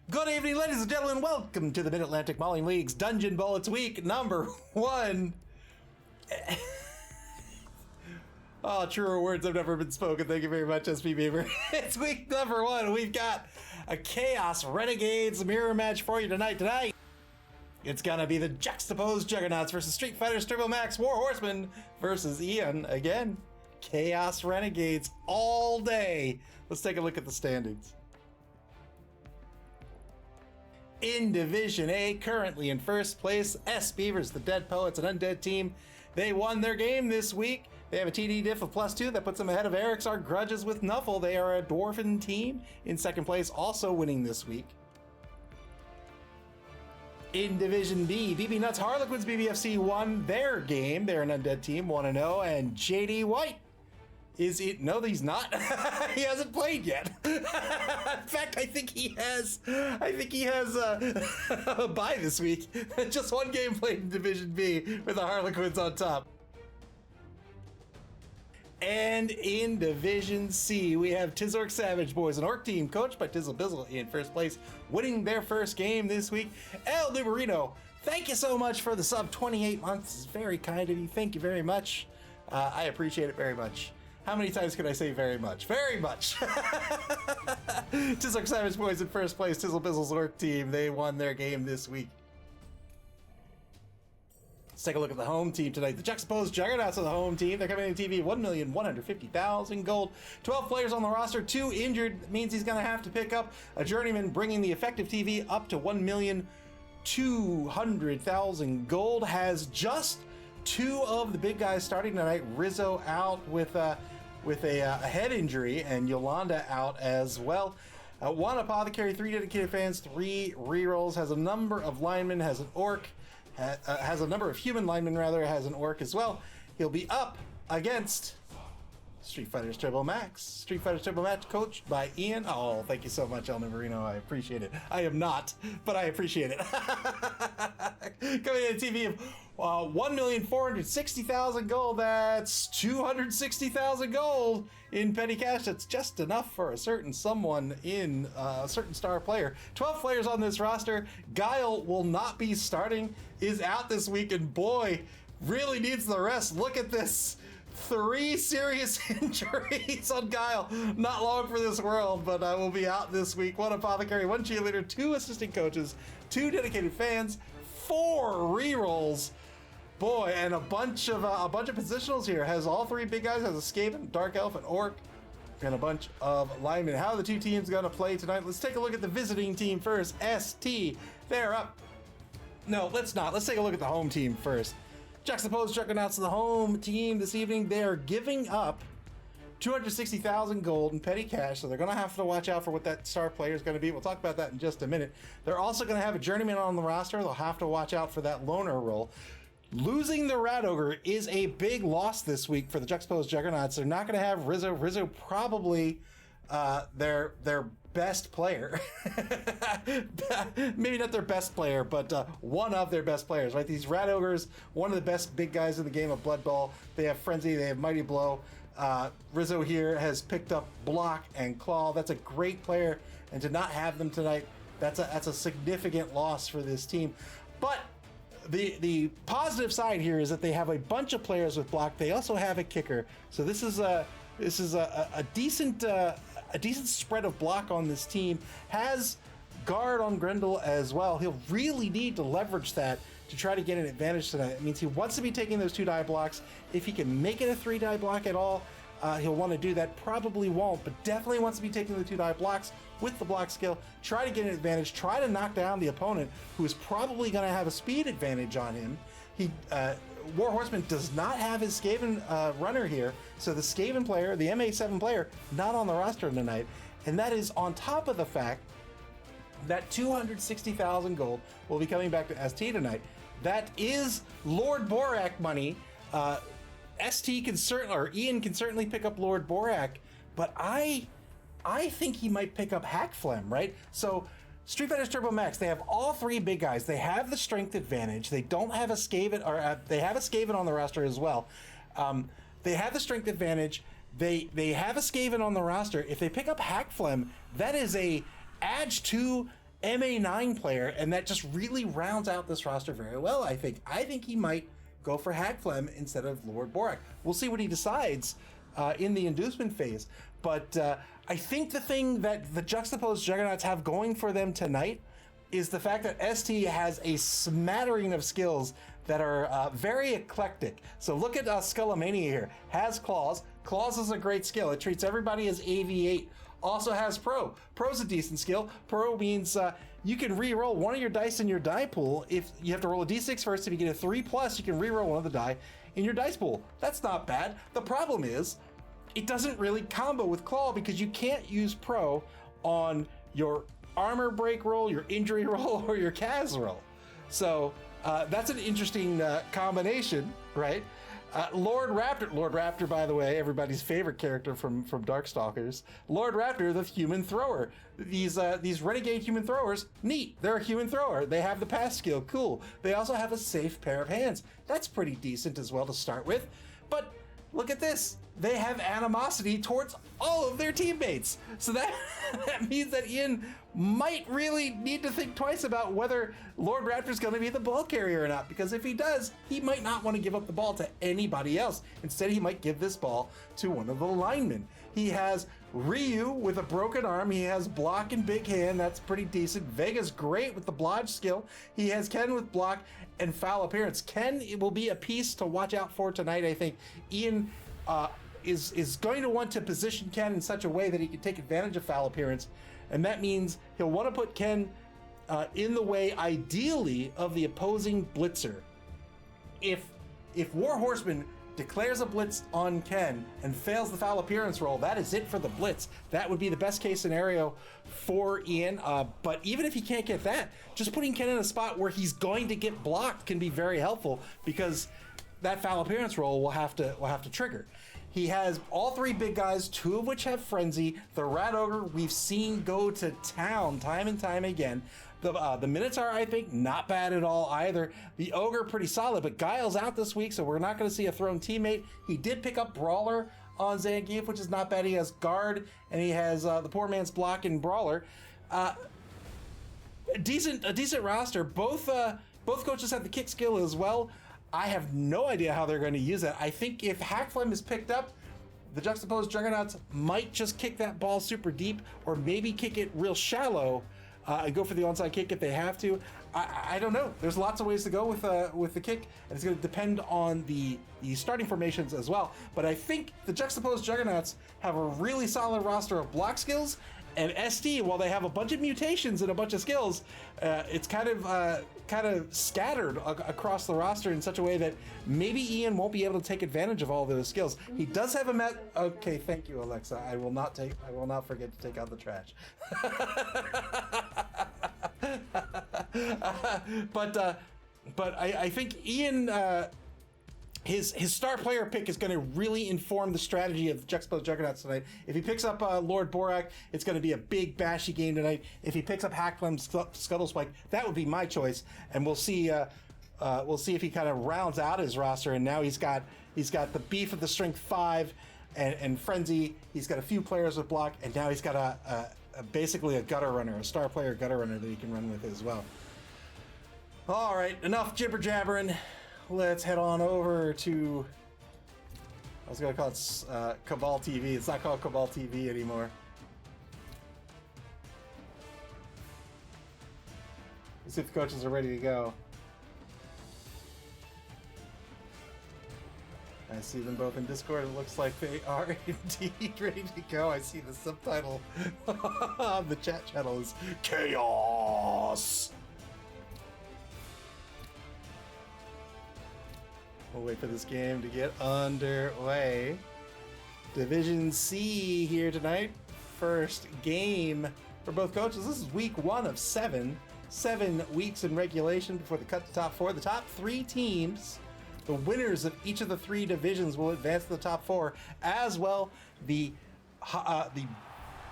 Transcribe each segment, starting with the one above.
Good evening, ladies and gentlemen. Welcome to the Mid-Atlantic Mauling League's Dungeonbowl. It's week number 1. Oh, truer words have never been spoken. Thank you very much, SP Beaver. It's week number 1. We've got a Chaos Renegades mirror match for you tonight. It's gonna be the Juxtaposed Juggernauts versus Street Fighter's Turbo Max War Horsemen versus Ian. Again, Chaos Renegades all day. Let's take a look at the standings. In Division A, currently in first place, S Beavers, the Dead Poets, an undead team. They won their game this week. They have a TD diff of +2 that puts them ahead of Eric's Our Grudges with Nuffle. They are a Dwarven team in second place, also winning this week. In Division B, BB Nuts Harlequins BBFC won their game. They're an undead team, 1-0, and JD White is it? No, he's not. He hasn't played yet. In fact, I think he has a bye this week. Just one game played in Division B with the Harlequins on top. And in Division C, we have Tizork Savage Boys, an orc team coached by Tizzle Bizzle in first place, winning their first game this week. El Numerino, thank you so much for the sub, 28 months. It's very kind of you. Thank you very much. I appreciate it very much. How many times can I say very much? Very much! Tizork Savage Boys in first place, Tizzle Bizzle's orc team. They won their game this week. Let's take a look at the home team tonight. The Juxtaposed Juggernauts are the home team. They're coming in TV 1,150,000 gold. 12 players on the roster, 2 injured. That means he's going to have to pick up a journeyman, bringing the effective TV up to 1,200,000 gold. Has just 2 of the big guys starting tonight. Rizzo out with a head injury, and Yolanda out as well. 1 apothecary, 3 dedicated fans, 3 rerolls. Has a number of linemen. Has an orc. Has a number of human linemen, rather. Has an orc as well. He'll be up against Street Fighter's Turbo Max. Street Fighter's Turbo Max coached by Ian. Oh, thank you so much, El Numerino. I appreciate it. I am not, but I appreciate it. Coming in a TV of 1,460,000 gold. That's 260,000 gold in petty cash. That's just enough for a certain someone in a certain star player. 12 players on this roster. Guile will not be starting, is out this week, and boy, really needs the rest. Look at this. 3 serious injuries on Guile. Not long for this world, but will be out this week. 1 apothecary, 1 cheerleader, 2 assistant coaches, 2 dedicated fans, 4 rerolls. Boy, and a bunch of positionals here. Has all 3 big guys. Has a Skaven, Dark Elf, and Orc, and a bunch of linemen. How are the 2 teams going to play tonight? Let's take a look at the visiting team first. ST, they're up. No, let's not. Let's take a look at the home team first. Juxtaposed Juggernauts, the home team this evening. They are giving up 260,000 gold in petty cash, so they're going to have to watch out for what that star player is going to be. We'll talk about that in just a minute. They're also going to have a journeyman on the roster. They'll have to watch out for that loner role. Losing the Rat Ogre is a big loss this week for the Juxtaposed Juggernauts. They're not going to have Rizzo. Rizzo probably their best player. Maybe not their best player, but one of their best players, right? These Rat Ogres, one of the best big guys in the game of Blood Bowl. They have Frenzy, they have Mighty Blow. Rizzo here has picked up Block and Claw. That's a great player, and to not have them tonight, that's a significant loss for this team. But the positive side here is that they have a bunch of players with Block. They also have a kicker, so this is a decent spread of block on this team. Has guard on Grendel as well. He'll really need to leverage that to try to get an advantage tonight. It means he wants to be taking those 2 die blocks. If he can make it a 3 die block at all, he'll want to do that. Probably won't, but definitely wants to be taking the 2 die blocks with the block skill. Try to get an advantage. Try to knock down the opponent, who is probably going to have a speed advantage on him. War Horseman does not have his Skaven runner here, so the Skaven player, the MA7 player, not on the roster tonight. And that is on top of the fact that 260,000 gold will be coming back to ST tonight. That is Lord Borak money. ST can certainly, or Ian can certainly pick up Lord Borak, but I think he might pick up Hackflem, right? So Street Fighter's Turbo Max, they have all 3 big guys. They have the strength advantage. They don't have a Skaven, or they have a Skaven on the roster as well. They have the strength advantage. They have a Skaven on the roster. If they pick up Hackflem, that is a Edge 2 MA9 player, and that just really rounds out this roster very well, I think. I think he might go for Hagflem instead of Lord Borak. We'll see what he decides in the inducement phase. But I think the thing that the Juxtaposed Juggernauts have going for them tonight is the fact that ST has a smattering of skills that are very eclectic. So look at Skullomania here. Has Claws. Claws is a great skill. It treats everybody as AV8. Also has Pro. Pro's a decent skill. Pro means you can re-roll one of your dice in your die pool. If you have to roll a d6 first, if you get a 3+, you can re-roll one of the die in your dice pool. That's not bad. The problem is, it doesn't really combo with Claw because you can't use Pro on your armor break roll, your injury roll, or your Kaz roll. So that's an interesting combination, right? Lord Raptor, by the way, everybody's favorite character from Darkstalkers. Lord Raptor, the human thrower. These renegade human throwers, neat. They're a human thrower. They have the pass skill, cool. They also have a safe pair of hands. That's pretty decent as well to start with. But look at this. They have animosity towards all of their teammates. So that means that Ian might really need to think twice about whether Lord Raptor's going to be the ball carrier or not, because if he does, he might not want to give up the ball to anybody else. Instead, he might give this ball to one of the linemen. He has Ryu with a broken arm. He has block and big hand. That's pretty decent. Vega's great with the blodge skill. He has Ken with block and foul appearance. Ken, it will be a piece to watch out for tonight, I think. Ian is going to want to position Ken in such a way that he can take advantage of foul appearance, and that means he'll want to put Ken in the way, ideally, of the opposing blitzer. If War Horseman declares a blitz on Ken and fails the foul appearance roll, that is it for the blitz. That would be the best case scenario for Ian. But even if he can't get that, just putting Ken in a spot where he's going to get blocked can be very helpful, because that foul appearance roll will have to trigger. He has all three big guys, two of which have Frenzy. The Rat Ogre we've seen go to town time and time again. The Minotaur, I think, not bad at all either. The Ogre, pretty solid, but Guile's out this week, so we're not going to see a thrown teammate. He did pick up Brawler on Zangief, which is not bad. He has Guard, and he has the Poor Man's Block and Brawler. A decent roster. Both coaches have the kick skill as well. I have no idea how they're going to use that. I think if Hagflem is picked up, the Juxtaposed Juggernauts might just kick that ball super deep, or maybe kick it real shallow and go for the onside kick if they have to. I don't know. There's lots of ways to go with the kick, and it's going to depend on the starting formations as well. But I think the Juxtaposed Juggernauts have a really solid roster of block skills, and ST, while they have a bunch of mutations and a bunch of skills, it's kind of scattered across the roster in such a way that maybe Ian won't be able to take advantage of all those skills. He does have a Okay, thank you, Alexa. I will not forget to take out the trash. But I think Ian, his star player pick is going to really inform the strategy of Juxtaposed Juggernauts tonight. If he picks up Lord Borak, it's going to be a big bashy game tonight. If he picks up Hagflem's Scuttlespike, that would be my choice, and we'll see if he kind of rounds out his roster. And now he's got the beef of the strength 5 and Frenzy. He's got a few players with block, and now he's got basically a gutter runner, a star player gutter runner that he can run with as well. All right, enough jibber jabbering. Let's head on over to, I was going to call it Cabal TV. It's not called Cabal TV anymore. Let's see if the coaches are ready to go. I see them both in Discord. It looks like they are indeed ready to go. I see the subtitle on the chat channel is Chaos. We'll wait for this game to get underway. Division C here tonight. First game for both coaches. This is week 1 of 7. 7 weeks in regulation before the cut to top 4. The top 3 teams, the winners of each of the 3 divisions, will advance to the top 4. As well, the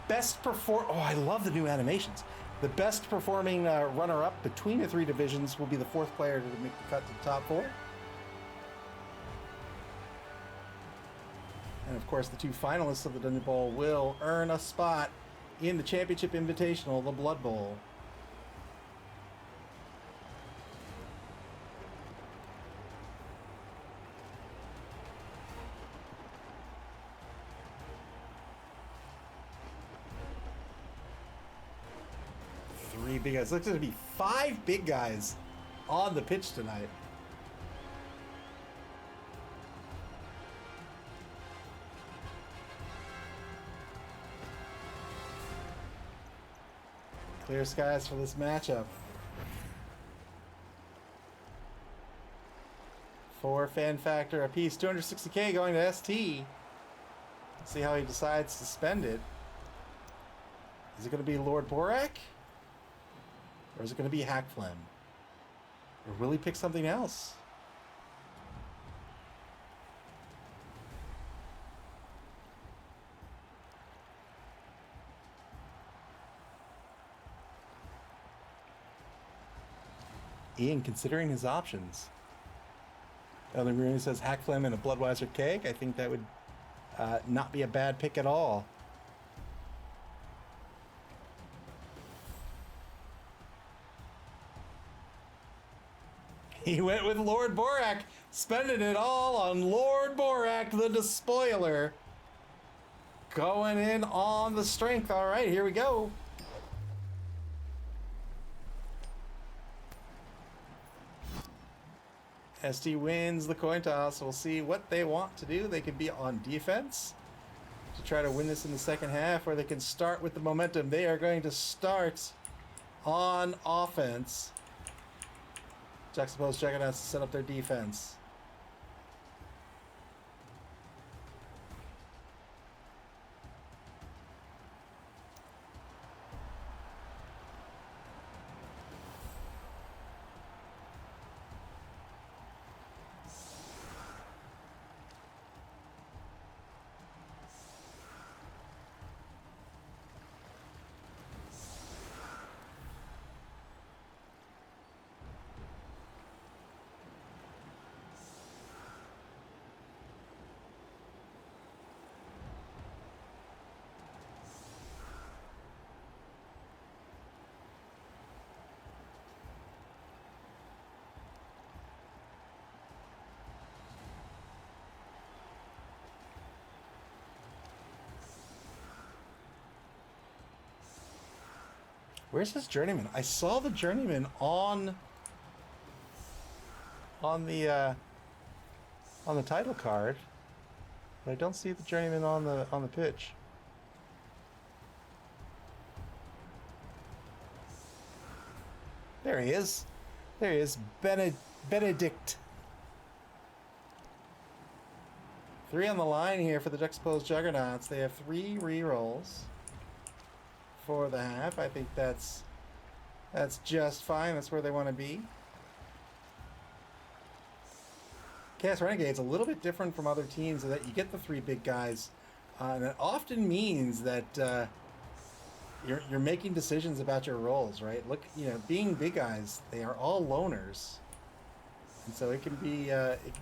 best perform. Oh, I love the new animations. The best performing runner-up between the 3 divisions will be the 4th player to make the cut to the top 4. And of course, the 2 finalists of the Dungeonbowl will earn a spot in the Championship Invitational, the Blood Bowl. 3 big guys. Looks like to be 5 big guys on the pitch tonight. Clear skies for this matchup. 4 fan factor apiece. 260K going to ST. Let's see how he decides to spend it. Is it going to be Lord Borak? Or is it going to be Hackflem? Or will he pick something else? Ian considering his options. Elder Marine says Hackflem and a Bloodweiser Keg. I think that would not be a bad pick at all. He went with Lord Borak, spending it all on Lord Borak, the despoiler. Going in on the strength. All right, here we go. ST wins the coin toss. We'll see what they want to do. They could be on defense to try to win this in the second half, or they can start with the momentum. They are going to start on offense. Juxtaposed Juggernauts to set up their defense. Where's his journeyman? I saw the journeyman on the title card, but I don't see the journeyman on the pitch. There he is. There he is. Benedict. 3 on the line here for the Juxtaposed Juggernauts. They have 3 rerolls for the half. I think that's just fine. That's where they want to be. Chaos Renegade's a little bit different from other teams in that you get the 3 big guys, and it often means that you're making decisions about your roles, right? Look, being big guys, they are all loners, and so it can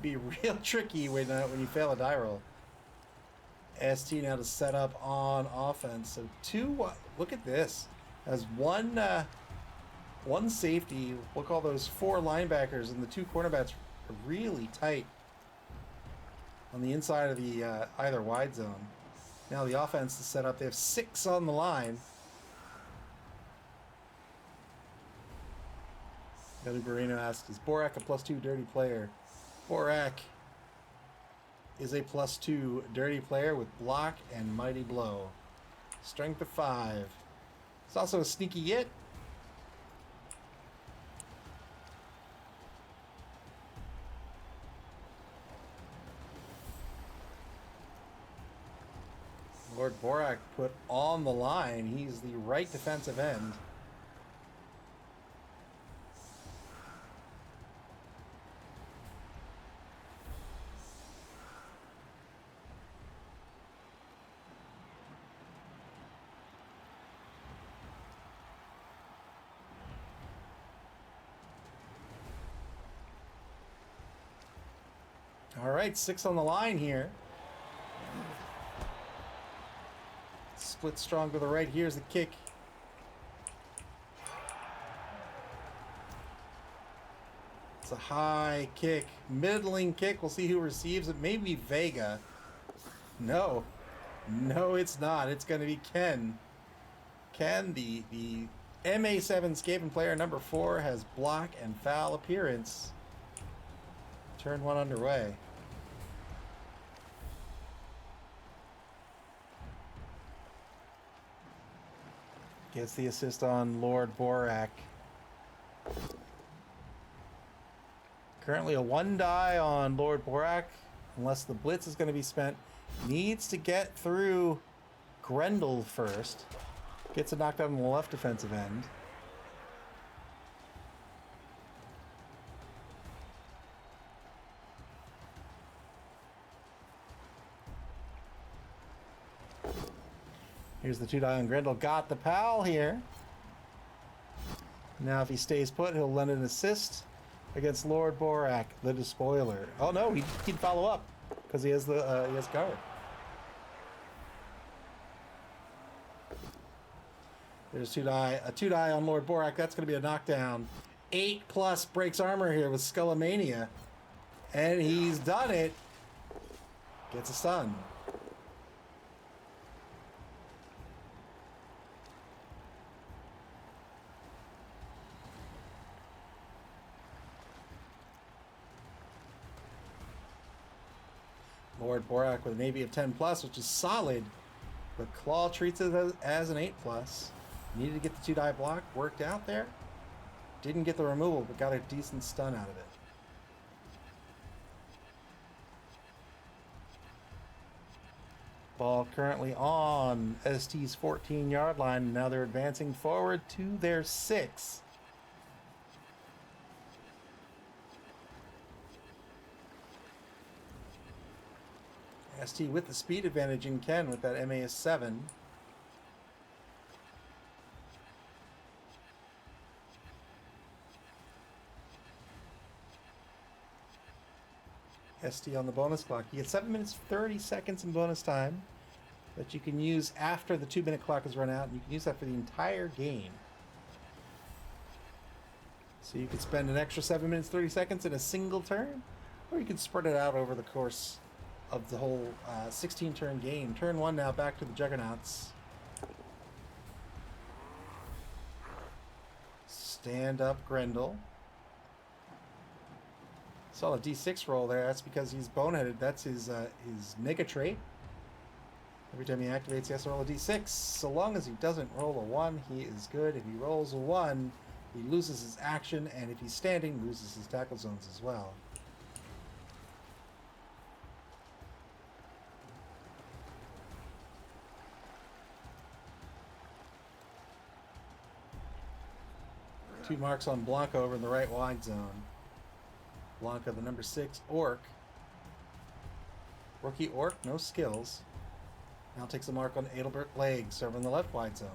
be real tricky when you fail a die roll. ST now to set up on offense. So 2. Look at this. As one safety. We'll call those 4 linebackers, and the 2 cornerbacks are really tight on the inside of the either wide zone. Now the offense to set up. They have 6 on the line. Ellie Barino asks, is Borak a +2 dirty player? Borak is a +2 dirty player with block and mighty blow. Strength of 5. It's also a sneaky hit. Lord Borak put on the line. He's the right defensive end. All right, 6 on the line here. Split strong to the right. Here's the kick. It's a high kick. Middling kick. We'll see who receives it. Maybe Vega. No, it's not. It's going to be Ken. Ken, the MA7 Skaven player number 4 has block and foul appearance. Turn 1 underway. Gets the assist on Lord Borak. Currently a 1 die on Lord Borak, unless the blitz is going to be spent. Needs to get through Grendel first. Gets a knockdown on the left defensive end. Here's the 2 die on Grendel. Got the pal here. Now if he stays put, he'll lend an assist against Lord Borak, the despoiler. Oh no, he'd follow up because he has cover. There's a 2 die on Lord Borak. That's going to be a knockdown. 8+ breaks armor here with Skullomania. And he's done it. Gets a stun. Lord Borak with an AB of 10+, which is solid. But Claw treats it as an 8+. Needed to get the 2 die block. Worked out there. Didn't get the removal, but got a decent stun out of it. Ball currently on ST's 14-yard line. Now they're advancing forward to their 6. ST with the speed advantage in Ken with that MAS 7. ST on the bonus clock. You get 7 minutes 30 seconds in bonus time that you can use after the 2-minute clock is run out, and you can use that for the entire game. So you could spend an extra 7 minutes 30 seconds in a single turn, or you can spread it out over the course of the whole 16-turn game. Turn 1 now, back to the Juggernauts. Stand up Grendel. Saw a D6 roll there. That's because he's boneheaded. That's his nega trait. Every time he activates, he has to roll a D6. So long as he doesn't roll a 1, he is good. If he rolls a 1, he loses his action, and if he's standing, loses his tackle zones as well. Two marks on Blanca over in the right wide zone. Blanca, the number 6 orc. Rookie orc, no skills. Now takes a mark on Adelbert Legs over in the left wide zone.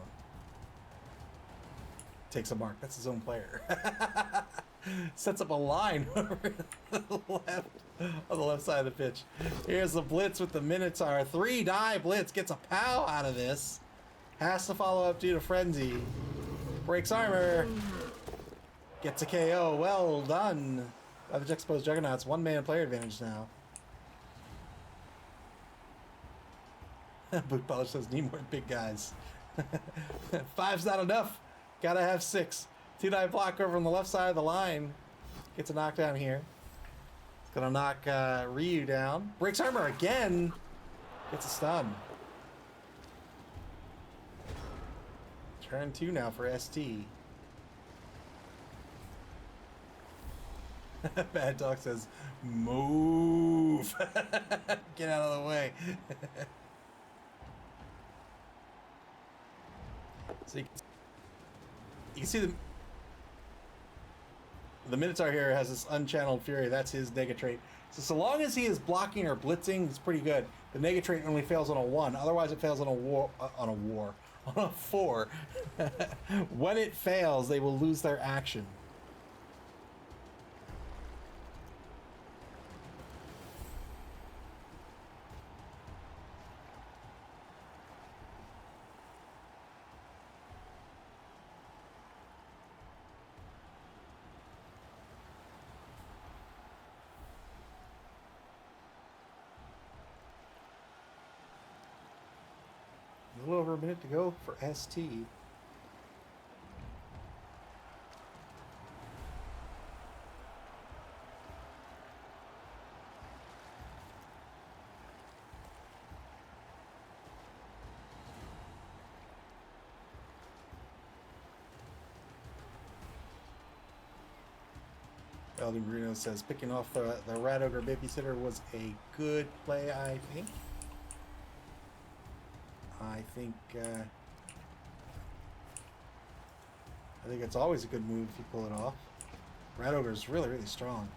Takes a mark. That's his own player. Sets up a line over on the left side of the pitch. Here's the blitz with the Minotaur. 3 die blitz. Gets a pow out of this. Has to follow up due to frenzy. Breaks armor. Gets a KO. Well done by the Juxtaposed Juggernauts. 1-man player advantage now. Boot Polish says need more big guys. 5's not enough. Gotta have 6. 2 die block over on the left side of the line. Gets a knockdown here. It's gonna knock Ryu down. Breaks armor again. Gets a stun. Turn 2 now for ST. Bad Dog says, move. Get out of the way. So you can see the Minotaur here has this unchanneled fury. That's his nega trait. So long as he is blocking or blitzing, it's pretty good. The nega trait only fails on a 1. Otherwise, it fails on a 4. When it fails, they will lose their action. A little over a minute to go for ST. Elden Bruno says picking off the Rat Ogre Babysitter was a good play, I think. I think it's always a good move if you pull it off. Rat Ogre is really, really strong.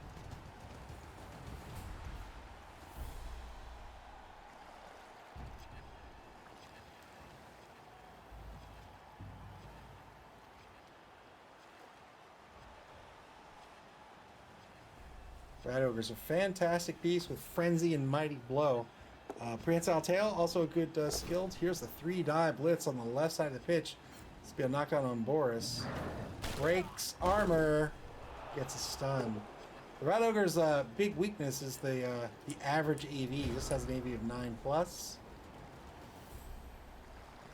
Rat Ogre's a fantastic beast with Frenzy and Mighty Blow. Prehensile Tail, also a good skilled. Here's the 3-die blitz on the left side of the pitch. It's be a knockdown on Boris. Breaks armor, gets a stun. The Rat Ogre's big weakness is the average AV. This has an AV of 9+.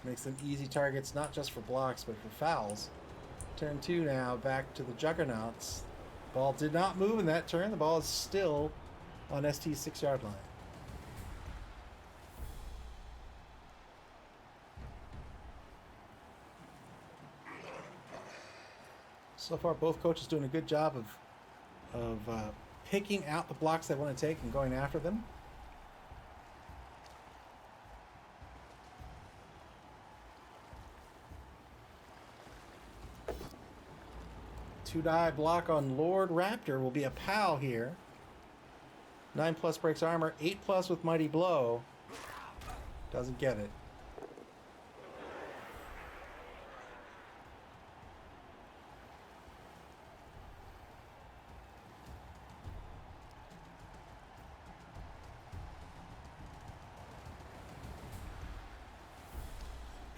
Makes them easy targets, not just for blocks, but for fouls. Turn 2 now, back to the Juggernauts. Ball did not move in that turn. The ball is still on ST's 6-yard line. So far, both coaches doing a good job of picking out the blocks they want to take and going after them. Two-die block on Lord Raptor will be a POW here. 9+ breaks armor, 8+ with Mighty Blow. Doesn't get it.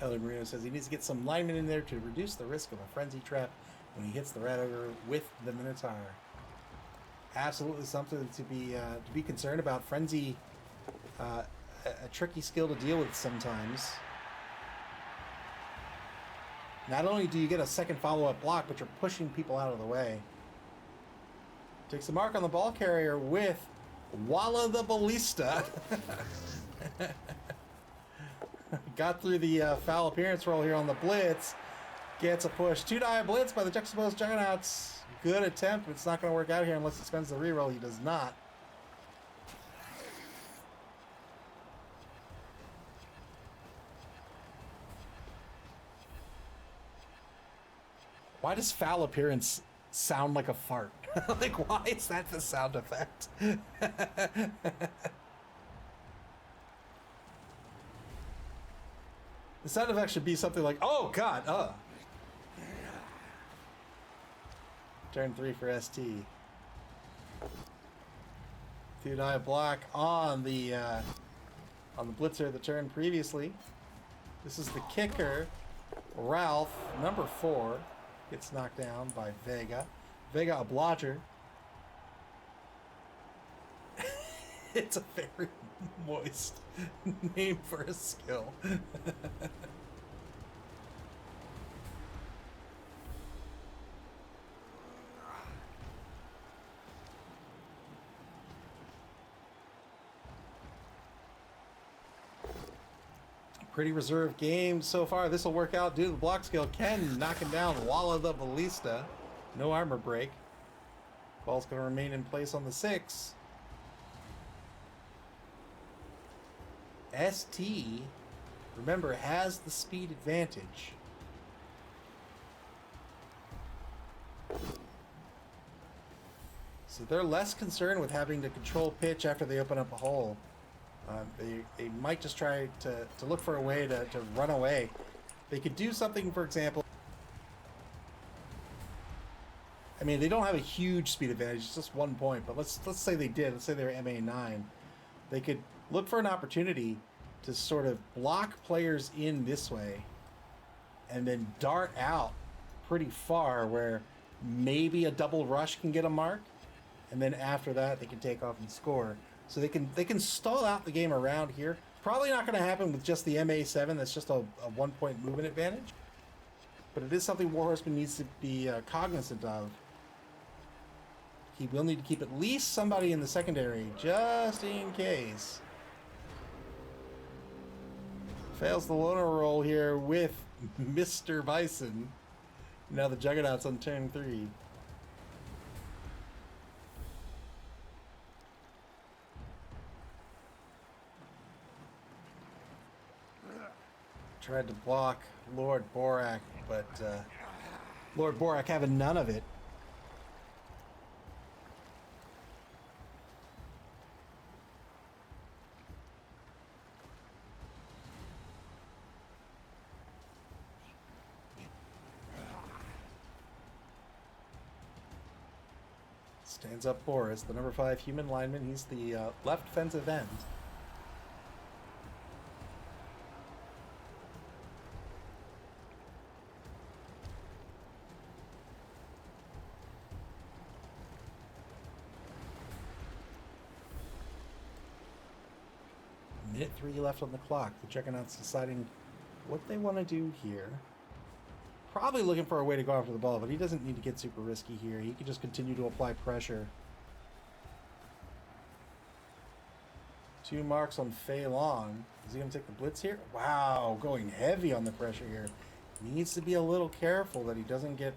Elder Marino says he needs to get some linemen in there to reduce the risk of a frenzy trap when he hits the Rat Ogre with the Minotaur. Absolutely something to be concerned about. Frenzy, a tricky skill to deal with sometimes. Not only do you get a second follow-up block, but you're pushing people out of the way. Takes a mark on the ball carrier with Walla the Ballista. Got through the foul appearance roll here on the blitz. Gets a push. 2-die blitz by the Juxtaposed Juggernauts. Good attempt. It's not going to work out here unless he spends the reroll. He does not. Why does foul appearance sound like a fart? Like, why is that the sound effect? The sound effect should be something like, oh god, Turn 3 for ST. 2-die block on the blitzer the turn previously. This is the kicker. Ralph, number 4, gets knocked down by Vega. Vega, a blodger. It's a very moist name for a skill. Pretty reserved game so far. This will work out due to the block skill. Ken knocking down Walla the Ballista. No armor break. Ball's going to remain in place on the 6. ST, remember, has the speed advantage. So they're less concerned with having to control pitch after they open up a hole. They might just try to look for a way to run away. They could do something, for example. I mean, they don't have a huge speed advantage, it's just 1 point, but let's say they did. Let's say they're MA9. They could look for an opportunity to sort of block players in this way and then dart out pretty far where maybe a double rush can get a mark, and then after that they can take off and score. So they can stall out the game around here. Probably not going to happen with just the MA7. That's just a 1 point movement advantage. But it is something Warhorseman needs to be cognizant of. He will need to keep at least somebody in the secondary, just in case. Fails the loner roll here with Mr. Bison. Now the Juggernauts on turn 3. Tried to block Lord Borak, but Lord Borak having none of it. Stands up Boris, the number 5 human lineman. He's the left defensive end. Minute 3 left on the clock. The Juggernauts deciding what they want to do here. Probably looking for a way to go after the ball, but he doesn't need to get super risky here. He can just continue to apply pressure. 2 marks on Fei Long. Is he going to take the blitz here? Wow, going heavy on the pressure here. Needs to be a little careful that he doesn't get...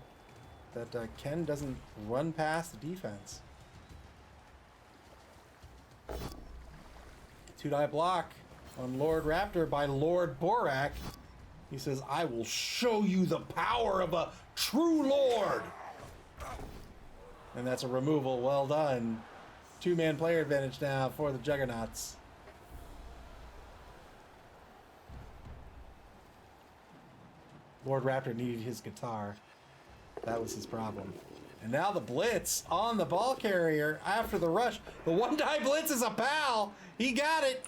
that Ken doesn't run past the defense. 2-die block on Lord Raptor by Lord Borak. He says, I will show you the power of a true lord. And that's a removal. Well done. 2-man player advantage now for the Juggernauts. Lord Raptor needed his guitar. That was his problem. And now the blitz on the ball carrier after the rush. The 1-die blitz is a pal. He got it.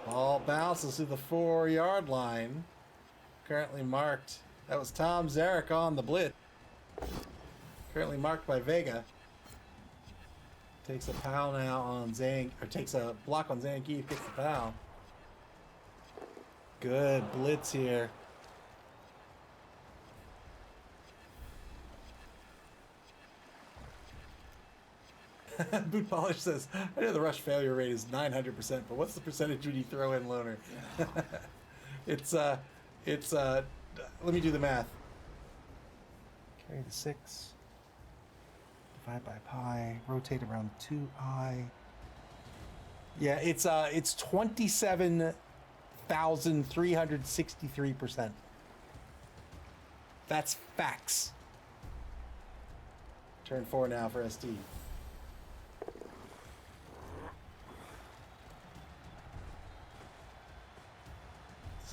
Ball bounces to the 4-yard line. Currently marked. That was Tom Zarek on the blitz. Currently marked by Vega. Takes a pal now on Zang, or takes a block on Zangief, gets the pal. Good blitz here. Boot Polish says, I know the rush failure rate is 900%, but what's the percentage when you throw in loner? It's let me do the math. Carry the 6. Divide by pi, rotate around 2i. Yeah, it's 27,363%. That's facts. Turn 4 now for SD.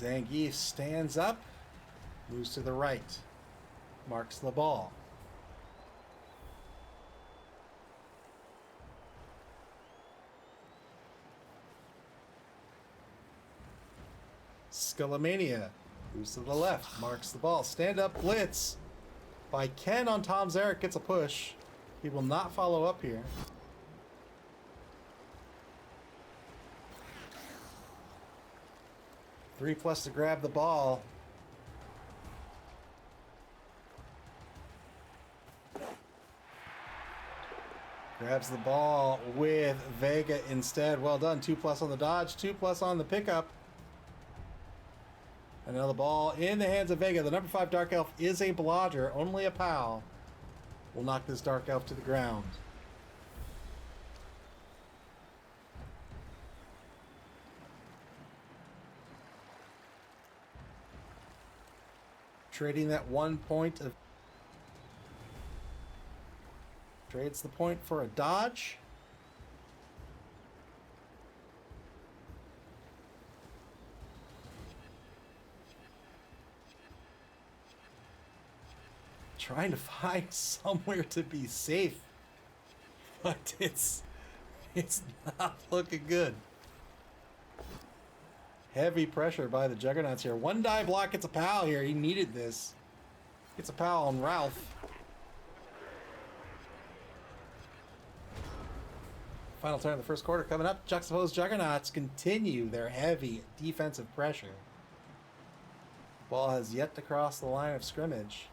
Zangief stands up, moves to the right, marks the ball. Skullomania moves to the left, marks the ball. Stand up blitz by Ken on Tom Zarek, gets a push. He will not follow up here. Three plus to grab the ball. Grabs the ball with Vega instead. Well done. 2+ on the dodge, 2+ on the pickup. And now the ball in the hands of Vega. The number 5 Dark Elf is a blodger, only a pal. Will knock this Dark Elf to the ground. Trading that 1 point of... Trades the point for a dodge. Trying to find somewhere to be safe, but it's not looking good. Heavy pressure by the Juggernauts here. 1 die block gets a pal here. He needed this. Gets a pal on Ralph. Final turn of the first quarter coming up. Juxtaposed Juggernauts continue their heavy defensive pressure. Ball has yet to cross the line of scrimmage.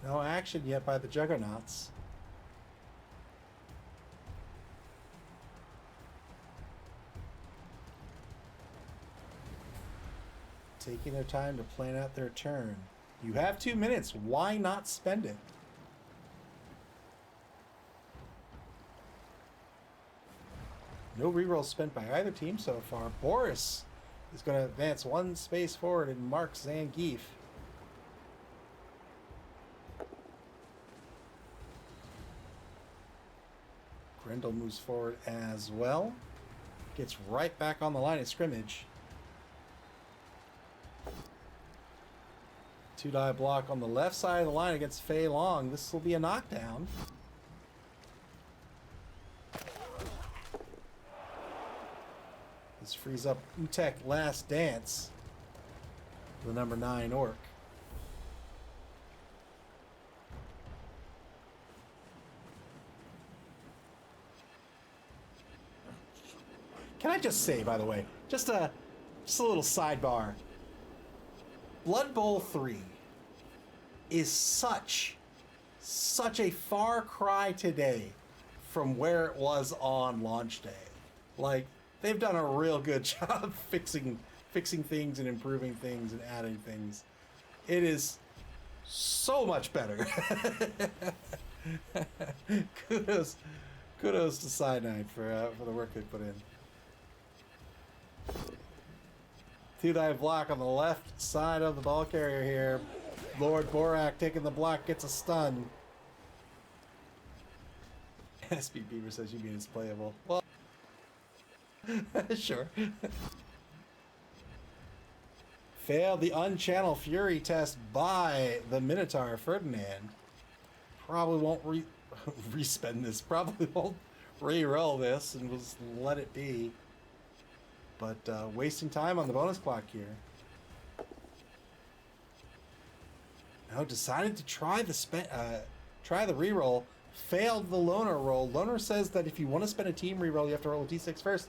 No action yet by the Juggernauts. Taking their time to plan out their turn. You have 2 minutes. Why not spend it? No rerolls spent by either team so far. Boris is going to advance 1 space forward and mark Zangief. Grendel moves forward as well. Gets right back on the line of scrimmage. 2-die block on the left side of the line against Fei Long. This will be a knockdown. This frees up Utek Last Dance, the number 9 orc. Can I just say, by the way, just a little sidebar. Blood Bowl 3 is such a far cry today from where it was on launch day. Like, they've done a real good job fixing things and improving things and adding things. It is so much better. kudos to Cyanide for the work they put in. 2-die block on the left side of the ball carrier here. Lord Borak taking the block, gets a stun. SB Beaver says you mean it's playable. Well, sure. Failed the Unchannel Fury test by the Minotaur Ferdinand. Probably won't respend this. Probably won't re-roll this and will just let it be. But wasting time on the bonus clock here. Now decided to try the reroll. Failed the Loner roll. Loner says that if you want to spend a team reroll, you have to roll a d6 first.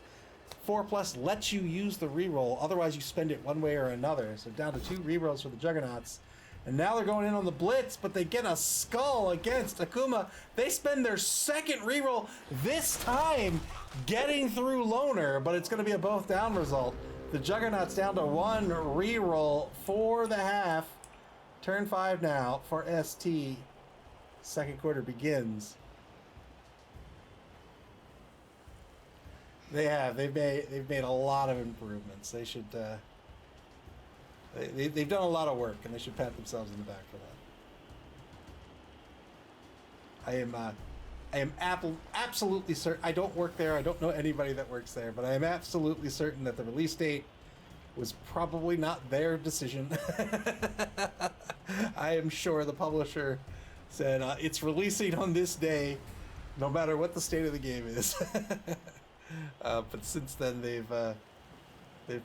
4+ lets you use the reroll. Otherwise, you spend it one way or another. So down to 2 rerolls for the Juggernauts. And now they're going in on the blitz, but they get a skull against Akuma. They spend their second reroll, this time getting through Loner, but it's going to be a both down result. The Juggernauts down to 1 reroll for the half. Turn 5 now for ST. Second quarter begins. They've made a lot of improvements. They should they've done a lot of work, and they should pat themselves in the back for that. I am absolutely certain. I don't work there. I don't know anybody that works there, but I am absolutely certain that the release date was probably not their decision. I am sure the publisher said it's releasing on this day, no matter what the state of the game is. But since then, they've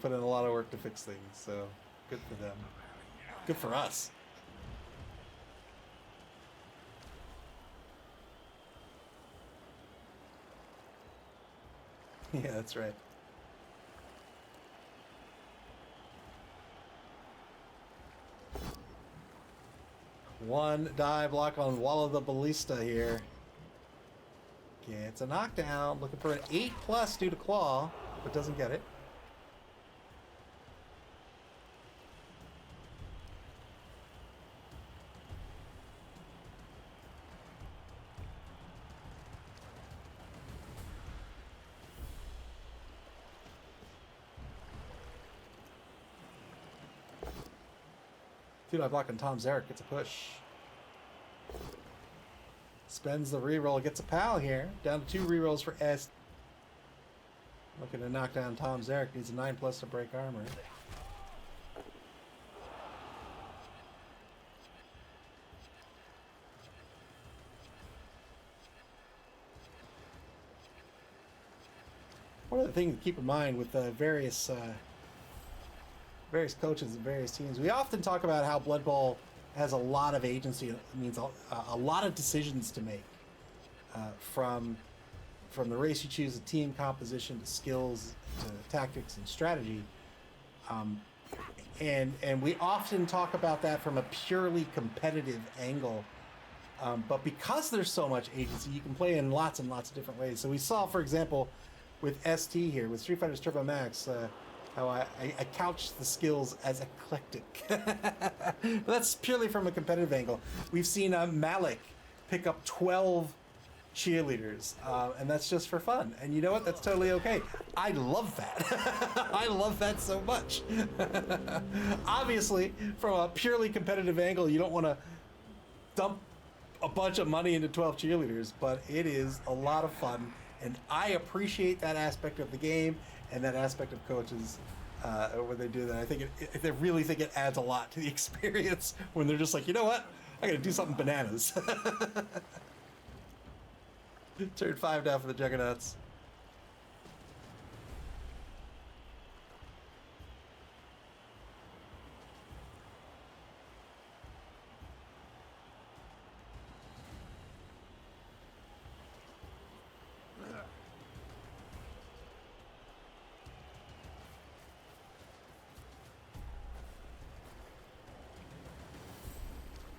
put in a lot of work to fix things. So good for them. Good for us. Yeah, that's right. One die block on Walla the Ballista here. Okay, it's a knockdown. Looking for an 8+ due to Claw, but doesn't get it. Two-die block on Tom Zarek gets a push. Spends the reroll, gets a pal here. Down to 2 rerolls for S. Looking to knock down Tom Zarek. Needs a 9+ to break armor. One other thing to keep in mind with various coaches and various teams, we often talk about how Blood Bowl has a lot of agency. It means a lot of decisions to make, from the race you choose, the team composition, to skills, to tactics and strategy, and we often talk about that from a purely competitive angle But because there's so much agency, you can play in lots and lots of different ways. So we saw, for example, with ST here, with Street Fighter's Turbo Max, how I couched the skills as eclectic. That's purely from a competitive angle. We've seen Malik pick up 12 cheerleaders, and that's just for fun. And you know what? That's totally okay. I love that. I love that so much. Obviously, from a purely competitive angle, you don't want to dump a bunch of money into 12 cheerleaders, but it is a lot of fun, and I appreciate that aspect of the game and that aspect of coaches when they do that. I think they really think it adds a lot to the experience when they're just like, you know what? I gotta do something bananas. Turn 5 down for the Juggernauts.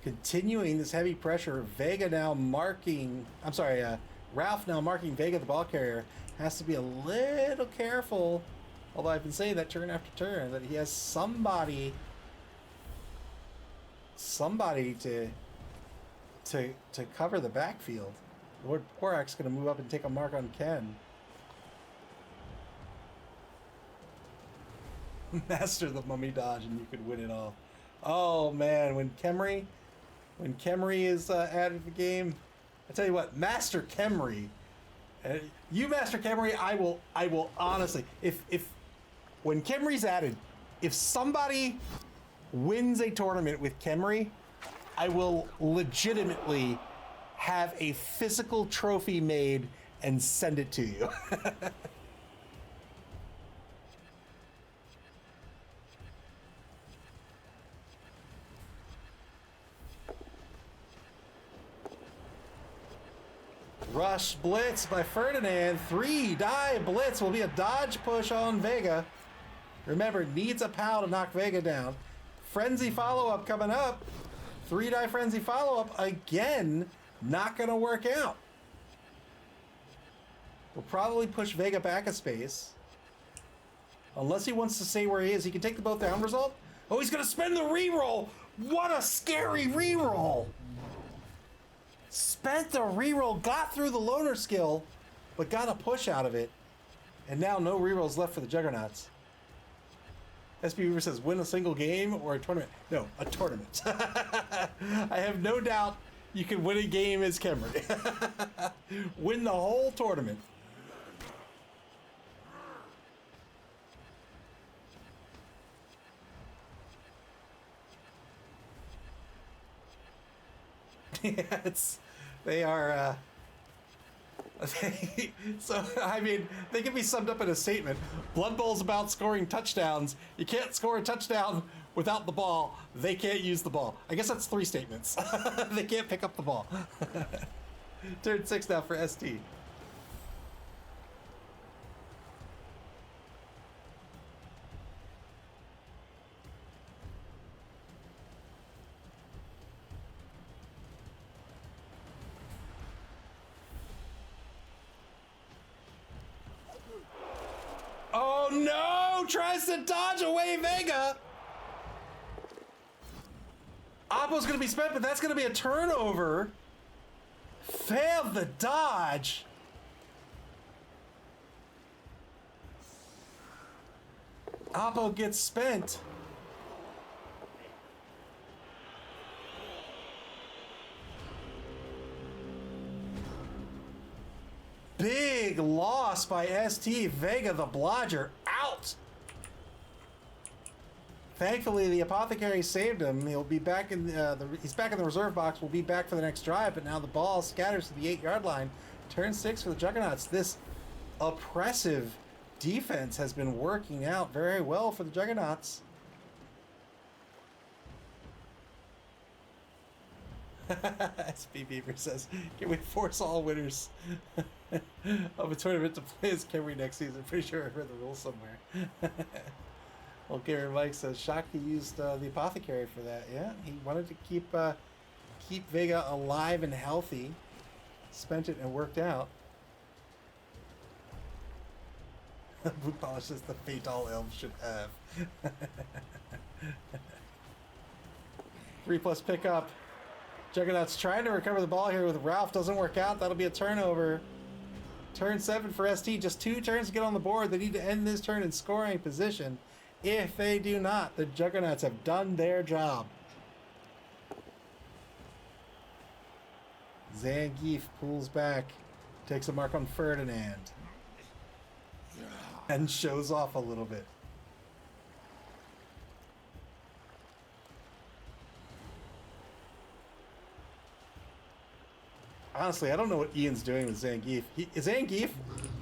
Continuing this heavy pressure, Vega now marking, Ralph now marking Vega, the ball carrier, has to be a little careful. Although I've been saying that turn after turn, that he has somebody to cover the backfield. Lord Porak's going to move up and take a mark on Ken. Master the mummy dodge and you could win it all. Oh man, when Kemri is added to the game, I tell you what, Master Kemri, you Master Kemri, I will honestly, if when Kemri's added, if somebody wins a tournament with Kemri, I will legitimately have a physical trophy made and send it to you. Rush blitz by Ferdinand. 3-die blitz will be a dodge push on Vega. Remember, needs a POW to knock Vega down. Frenzy follow-up coming up. 3-die frenzy follow-up again. Not going to work out. We'll probably push Vega back a space. Unless he wants to say where he is. He can take the both down result. Oh, he's going to spend the reroll. What a scary reroll. Spent the reroll, got through the loner skill, but got a push out of it. And now no rerolls left for the Juggernauts. SB Weaver says, win a single game or a tournament? No, a tournament. I have no doubt you can win a game as Kemri. Win the whole tournament. Yeah, they are, so, I mean, they can be summed up in a statement. Blood Bowl's about scoring touchdowns. You can't score a touchdown without the ball. They can't use the ball. I guess that's 3 statements. They can't pick up the ball. Turn 6 now for ST. Oh no! Tries to dodge away Vega! Oppo's gonna be spent, but that's gonna be a turnover. Failed the dodge. Oppo gets spent. Big loss by ST. Vega the Blodger out. Thankfully, the Apothecary saved him. He'll be back in he's back in the reserve box. Will be back for the next drive, but now the ball scatters to the 8-yard line. Turn 6 for the Juggernauts. This oppressive defense has been working out very well for the Juggernauts. SB Beaver says, can we force all winners of a tournament to play as Kemri next season? Pretty sure I read the rules somewhere. Well, Gary Mike says, shocked he used the Apothecary for that. Yeah, he wanted to keep Vega alive and healthy. Spent it and worked out. Boot polish is the fate all elves should have. 3+ pickup. Juggernauts trying to recover the ball here with Ralph. Doesn't work out. That'll be a turnover. Turn 7 for ST. Just 2 turns to get on the board. They need to end this turn in scoring position. If they do not, the Juggernauts have done their job. Zangief pulls back. Takes a mark on Ferdinand. And shows off a little bit. Honestly, I don't know what Ian's doing with Zangief. Zangief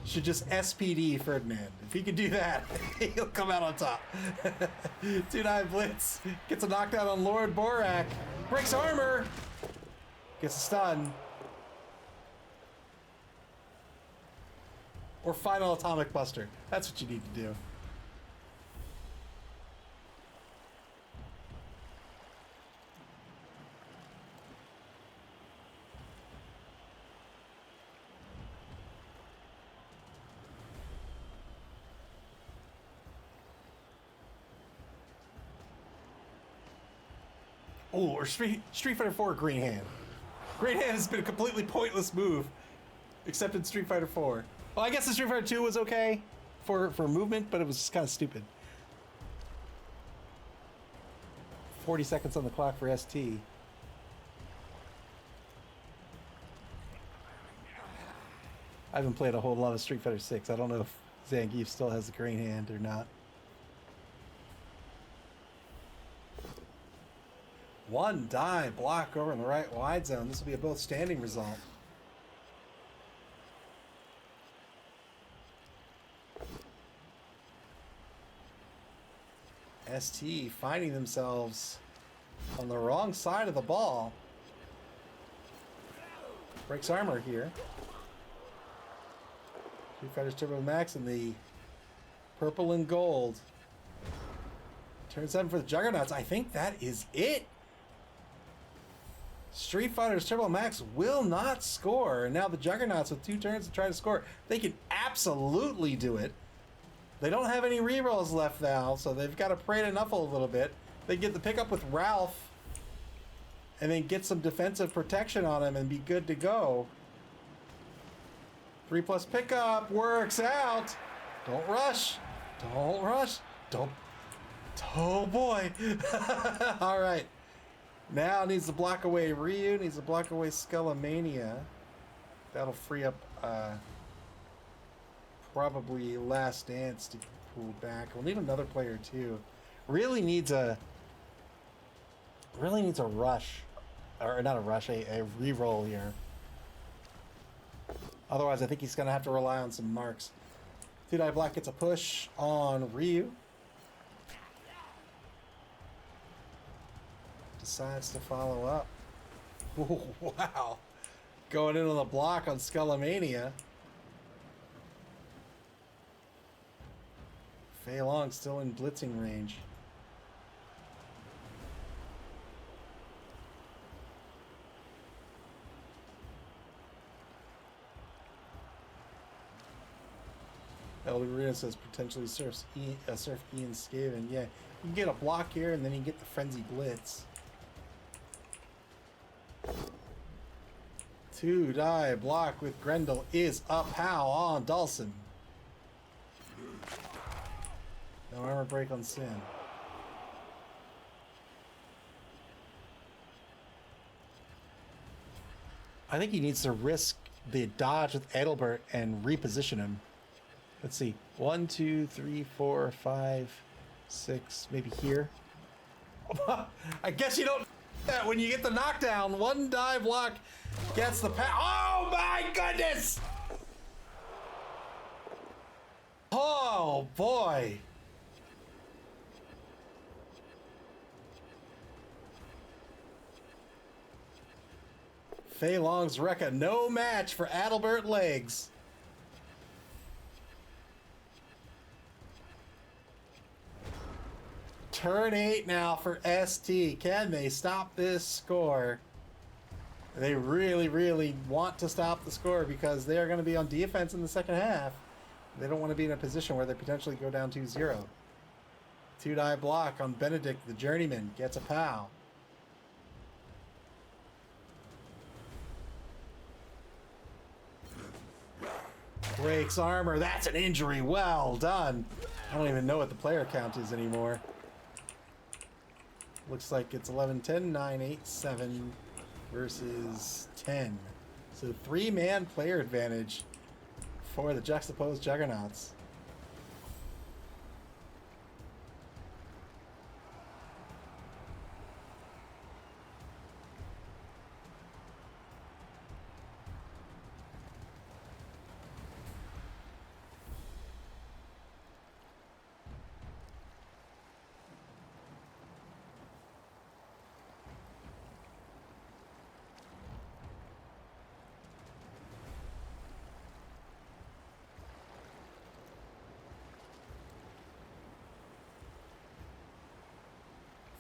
should just SPD Ferdinand. If he could do that, he'll come out on top. 2-9 blitz. Gets a knockdown on Lord Borak. Breaks armor. Gets a stun. Or final atomic buster. That's what you need to do. Oh, or Street Fighter 4 Green Hand. Green Hand has been a completely pointless move, except in Street Fighter 4. Well, I guess the Street Fighter 2 was okay for movement, but it was just kind of stupid. 40 seconds on the clock for ST. I haven't played a whole lot of Street Fighter 6. I don't know if Zangief still has the Green Hand or not. One die block over in the right wide zone. This will be a both standing result. ST finding themselves on the wrong side of the ball. Breaks armor here. Street Fighter's Turbo Max in the purple and gold. Turn 7 for the Juggernauts. I think that is it. Street Fighter's Turbo Max will not score. And now the Juggernauts with 2 turns to try to score. They can absolutely do it. They don't have any rerolls left now, so they've got to pray to Nuffle a little bit. They get the pickup with Ralph and then get some defensive protection on him and be good to go. 3+ pickup works out. Don't rush. Don't rush. Don't. Oh boy. All right. Now needs to block away Ryu, needs to block away Skullomania. That'll free up probably Last Dance to pull back. We'll need another player too. Really needs a rush. Or not a rush, a reroll here. Otherwise I think he's gonna have to rely on some marks. 2-die block gets a push on Ryu. Decides to follow up. Oh, wow. Going in on the block on Skullomania. Fei Long still in blitzing range. Elder Arena says potentially surf Ian Skaven. Yeah, you can get a block here and then you get the Frenzy Blitz. 2-die block with Grendel is up. How on Dawson? No armor break on Sin. I think he needs to risk the dodge with Adelbert and reposition him. Let's see. 1, 2, 3, 4, 5, 6. Maybe here. I guess you don't that when you get the knockdown. 1-die block gets the oh my goodness! Oh boy! Fei Long's Rekka, no match for Adelbert Legs. Turn 8 now for ST. Can they stop this score? They really, really want to stop the score because they are going to be on defense in the second half. They don't want to be in a position where they potentially go down 2-0. Two-die block on Benedict, the journeyman, gets a POW. Breaks armor. That's an injury. Well done. I don't even know what the player count is anymore. Looks like it's 11-10, 9-8-7 versus 10. So 3-man player advantage for the Juxtaposed Juggernauts.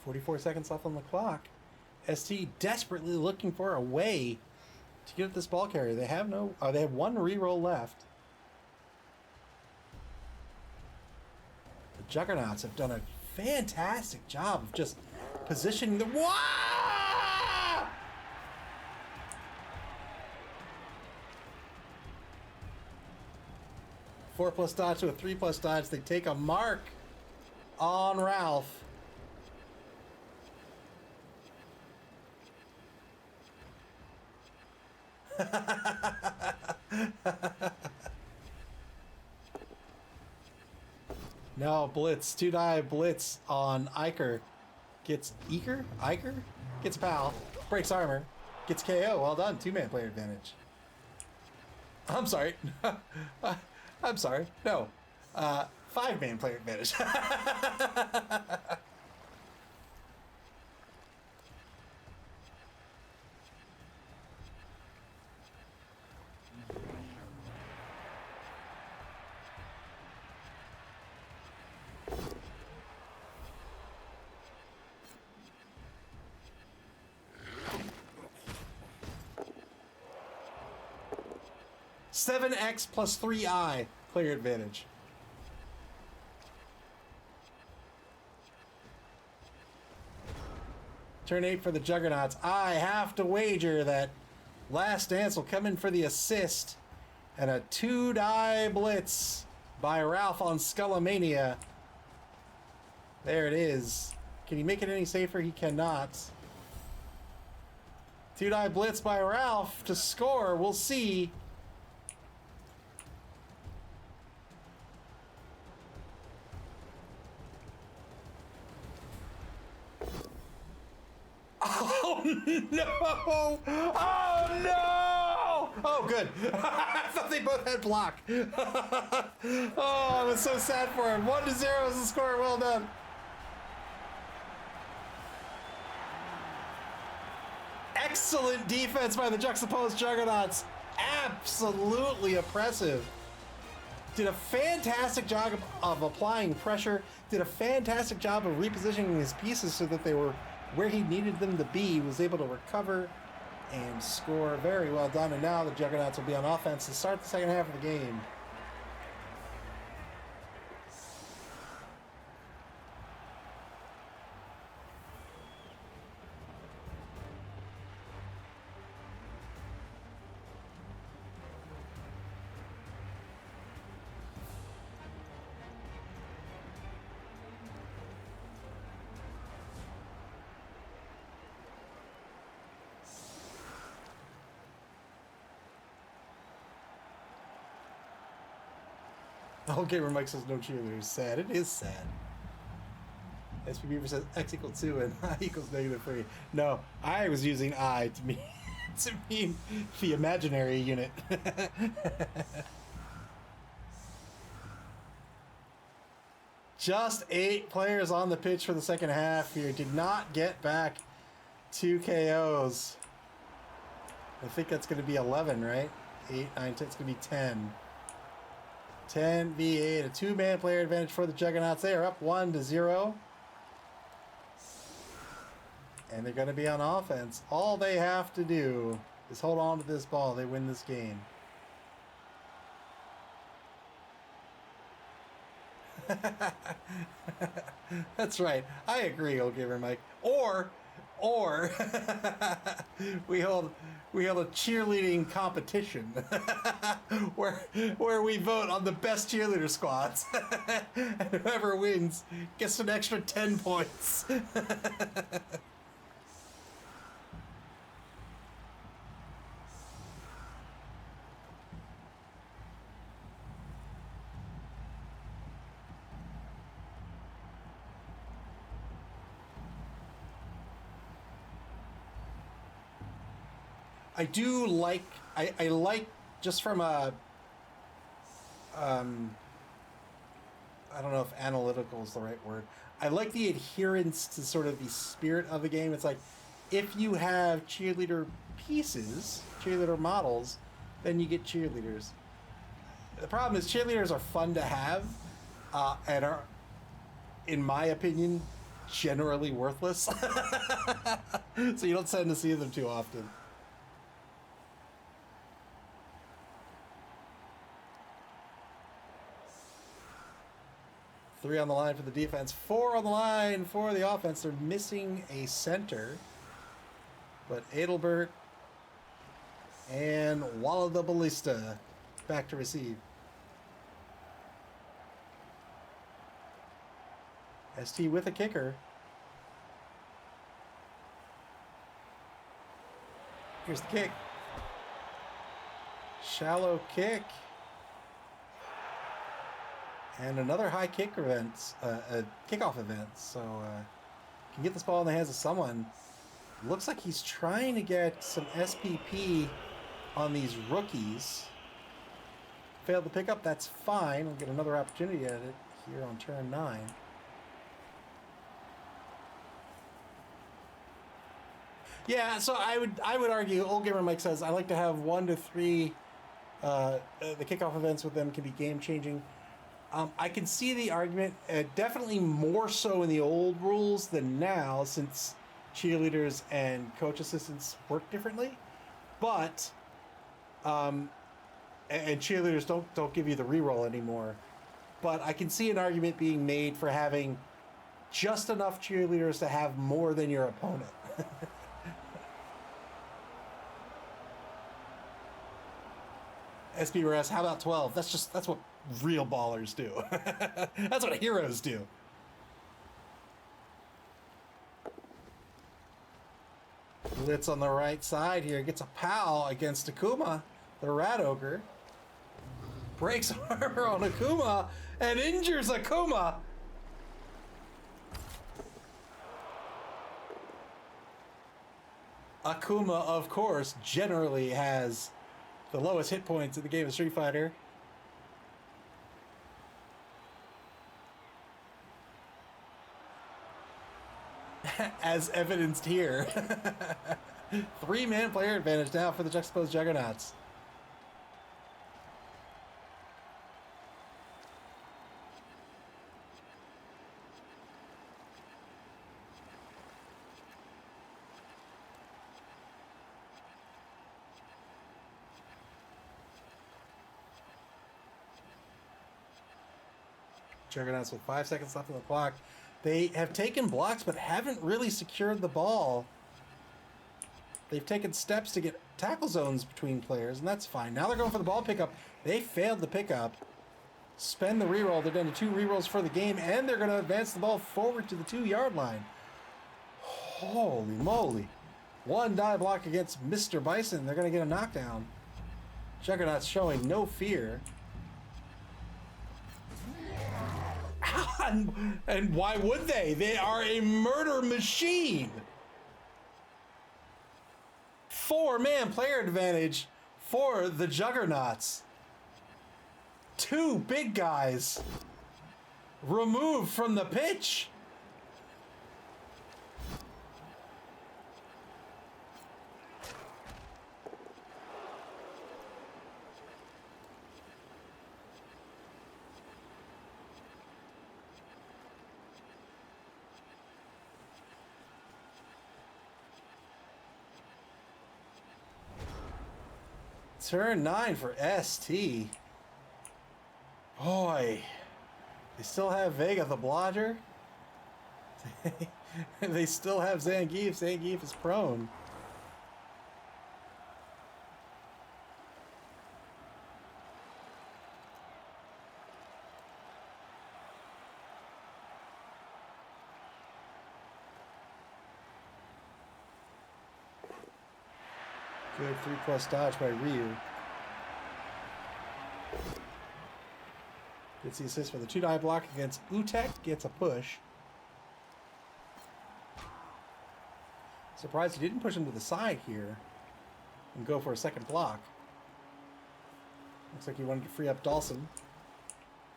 .44 seconds left on the clock. ST desperately looking for a way to get at this ball carrier. They have no. They have one reroll left. The Juggernauts have done a fantastic job of just positioning the. Wah! 4+ dodge to a 3+ dodge. They take a mark on Ralph. No, blitz. 2-die blitz on Iker. Gets Iker? Gets PAL. Breaks armor. Gets KO. Well done. 2-man player advantage. I'm sorry. I'm sorry. No. 5-man player advantage. $7X plus 3I player advantage. Turn 8 for the Juggernauts. I have to wager that Last Dance will come in for the assist. And a 2-die blitz by Ralph on Skullomania. There it is. Can he make it any safer? He cannot. 2-die blitz by Ralph to score. We'll see. Oh no! Oh no! Oh good. I thought they both had block. Oh, I was so sad for him. 1-0 is the score. Well done. Excellent defense by the Juxtaposed Juggernauts. Absolutely oppressive. Did a fantastic job of applying pressure. Did a fantastic job of repositioning his pieces so that they were where he needed them to be. Was able to recover and score. Very well done. And now the Juggernauts will be on offense to start the second half of the game. Oh, Gamer Mike says no cheerleaders. Sad. It is sad. SP Beaver says X equals 2 and I equals -3. No, I was using I to mean the imaginary unit. Just 8 players on the pitch for the second half here. Did not get back 2 KOs. I think that's going to be 11, right? 8, 9, 10. It's going to be 10. 10 v8, a 2-man player advantage for the Juggernauts. They are up 1-0. And they're going to be on offense. All they have to do is hold on to this ball. They win this game. That's right. I agree, old gamer Mike. Or we hold a cheerleading competition where we vote on the best cheerleader squads, and whoever wins gets an extra 10 points. I do like, I like, just from a, I don't know if analytical is the right word. I like the adherence to sort of the spirit of the game. It's like, if you have cheerleader pieces, cheerleader models, then you get cheerleaders. The problem is cheerleaders are fun to have, and are, in my opinion, generally worthless. So you don't tend to see them too often. 3 on the line for the defense, 4 on the line for the offense. They're missing a center, but Adelbert and Walla the Ballista back to receive. ST with a kicker. Here's the kick. Shallow kick. And another high kick event, a kickoff event. So can get this ball in the hands of someone. Looks like he's trying to get some SPP on these rookies. Failed the pickup, that's fine. We'll get another opportunity at it here on turn 9. Yeah, so I would argue, old gamer Mike says, I like to have 1 to 3. The kickoff events with them can be game changing. I can see the argument, definitely more so in the old rules than now, since cheerleaders and coach assistants work differently. But and cheerleaders don't give you the reroll anymore. But I can see an argument being made for having just enough cheerleaders to have more than your opponent. SBRS, how about 12? That's what real ballers do. That's what heroes do. Blitz on the right side here. Gets a pal against Akuma, the Rat Ogre. Breaks armor on Akuma and injures Akuma. Akuma, of course, generally has the lowest hit points in the game of Street Fighter. As evidenced here. 3-man player advantage now for the Juxtaposed Juggernauts. Juggernauts with 5 seconds left on the clock. They have taken blocks, but haven't really secured the ball. They've taken steps to get tackle zones between players, and that's fine. Now they're going for the ball pickup. They failed the pickup. Spend the reroll. They're down to 2 rerolls for the game, and they're going to advance the ball forward to the 2-yard line. Holy moly. 1 die block against Mr. Bison. They're going to get a knockdown. Juggernauts showing no fear. And why would they? They are a murder machine. 4-man player advantage for the Juggernauts. 2 big guys removed from the pitch. Turn 9 for ST. Boy. They still have Vega the Blodger. They still have Zangief. Zangief is prone. Good 3+ dodge by Ryu. Gets the assist for the 2-die block against Utek. Gets a push. Surprised he didn't push him to the side here and go for a second block. Looks like he wanted to free up Dawson.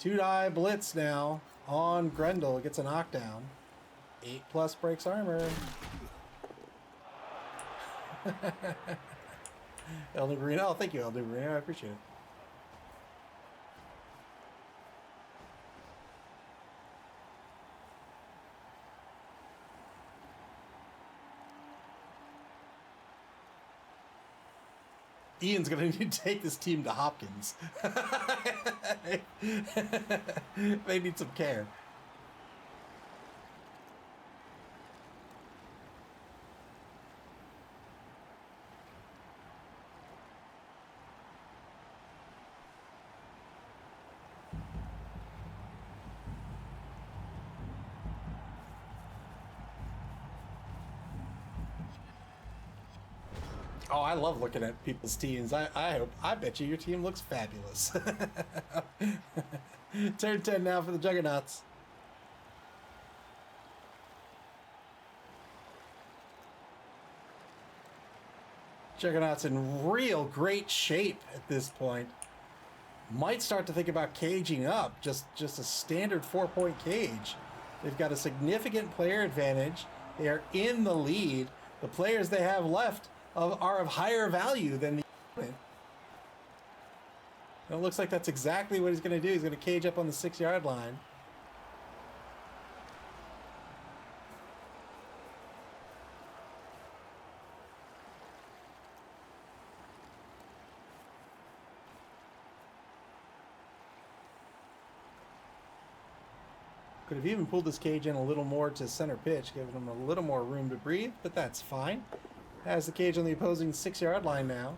2-die blitz now on Grendel. Gets a knockdown. 8+ breaks armor. El Nubarino. Oh, thank you, El Nubarino. I appreciate it. Ian's going to need to take this team to Hopkins. They need some care. Oh, I love looking at people's teams. I bet you your team looks fabulous. Turn 10 now for the Juggernauts. Juggernauts in real great shape at this point. Might start to think about caging up. Just a standard 4-point cage. They've got a significant player advantage. They are in the lead. The players they have left are of higher value than the opponent. It looks like that's exactly what he's going to do. He's going to cage up on the 6-yard line. Could have even pulled this cage in a little more to center pitch, giving him a little more room to breathe, but that's fine. Has the cage on the opposing 6-yard line now.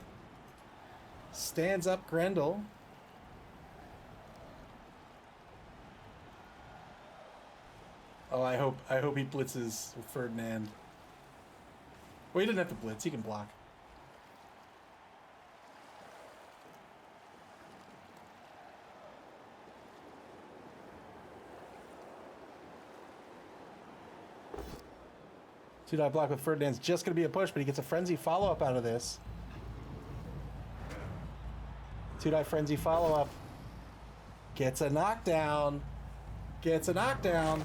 Stands up Grendel. Oh, I hope he blitzes with Ferdinand. Well, he didn't have to blitz. He can block. Two-die block with Ferdinand's just going to be a push, but he gets a frenzy follow-up out of this. Two-die frenzy follow-up. Gets a knockdown. Gets a knockdown.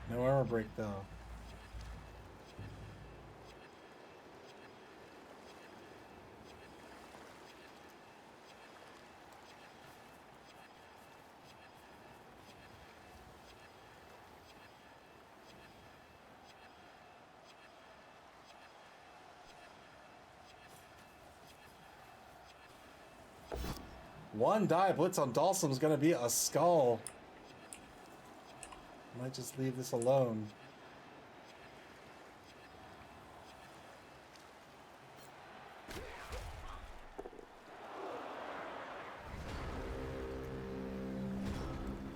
No armor break, though. One die blitz on Dalsum is going to be a skull. Might just leave this alone.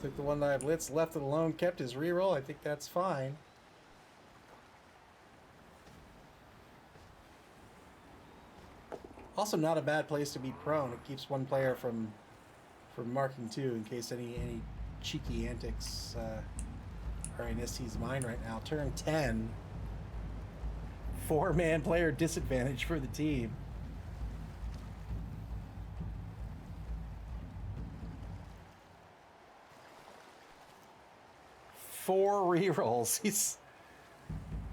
Took the one die blitz, left it alone, kept his reroll. I think that's fine. Also not a bad place to be prone. It keeps one player from marking two in case any cheeky antics are in ST's mind right now. Turn 10. 4-man player disadvantage for the team. 4 rerolls. He's...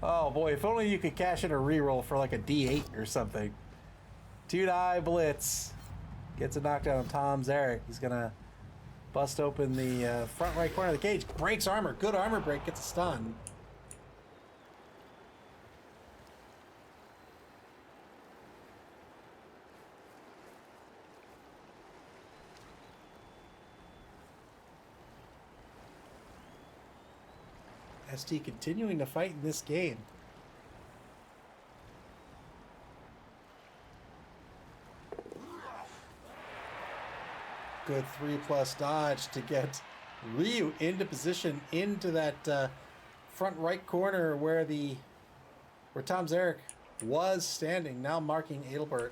Oh boy, if only you could cash in a reroll for like a D8 or something. 2-die blitz. Gets a knockdown on Tom Zarek. He's gonna bust open the front right corner of the cage. Breaks armor. Good armor break. Gets a stun. ST continuing to fight in this game. Good 3+ dodge to get Ryu into position into that front right corner where Tom Zarek was standing, now marking Adelbert,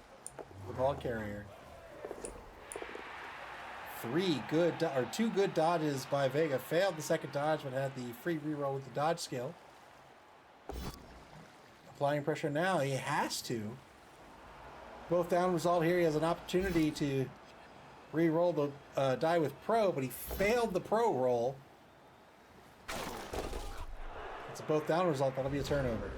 the ball carrier. Two good dodges by Vega. Failed the second dodge, but had the free reroll with the dodge skill. Applying pressure now. He has to. Both down result here. He has an opportunity to re-roll the die with pro, but he failed the pro roll. It's a both down result. That'll be a turnover.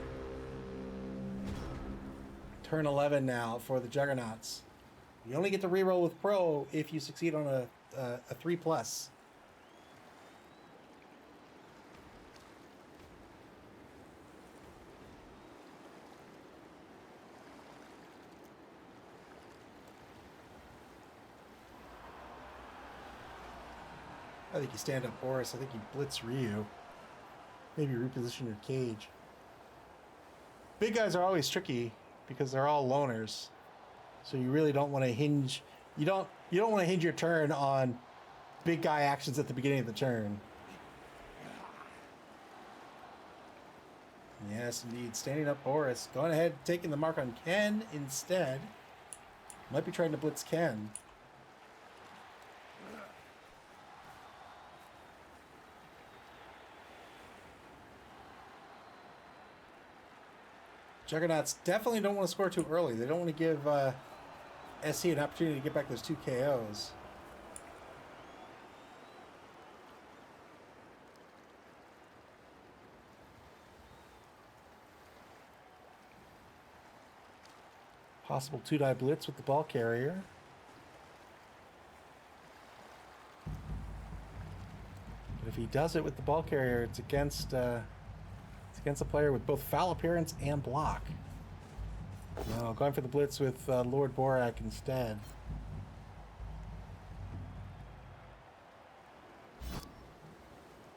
Turn 11 now for the Juggernauts. You only get to re-roll with pro if you succeed on a 3+. I think you stand up Boris. I think you blitz Ryu. Maybe reposition your cage. Big guys are always tricky because they're all loners. So you really don't want to hinge. You don't want to hinge your turn on big guy actions at the beginning of the turn. Yes, indeed. Standing up Boris. Going ahead, taking the mark on Ken instead. Might be trying to blitz Ken. Juggernauts definitely don't want to score too early. They don't want to give SC an opportunity to get back those 2 KOs. Possible 2-die blitz with the ball carrier. But if he does it with the ball carrier, it's against a player with both foul appearance and block. No, going for the blitz with Lord Borak instead.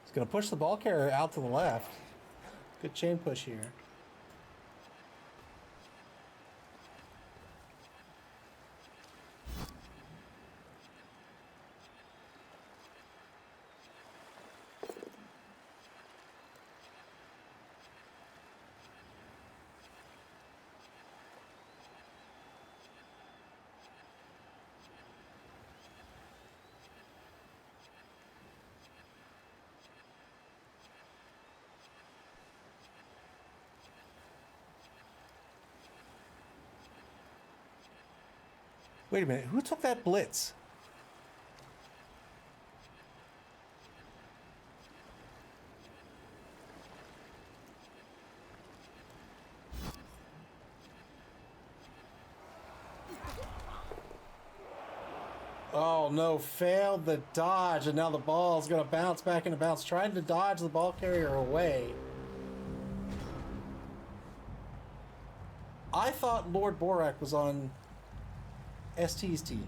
He's going to push the ball carrier out to the left. Good chain push here. Wait a minute, who took that blitz? Oh no, failed the dodge, and now the ball's gonna bounce back into bounds, trying to dodge the ball carrier away. I thought Lord Borak was on ST's team.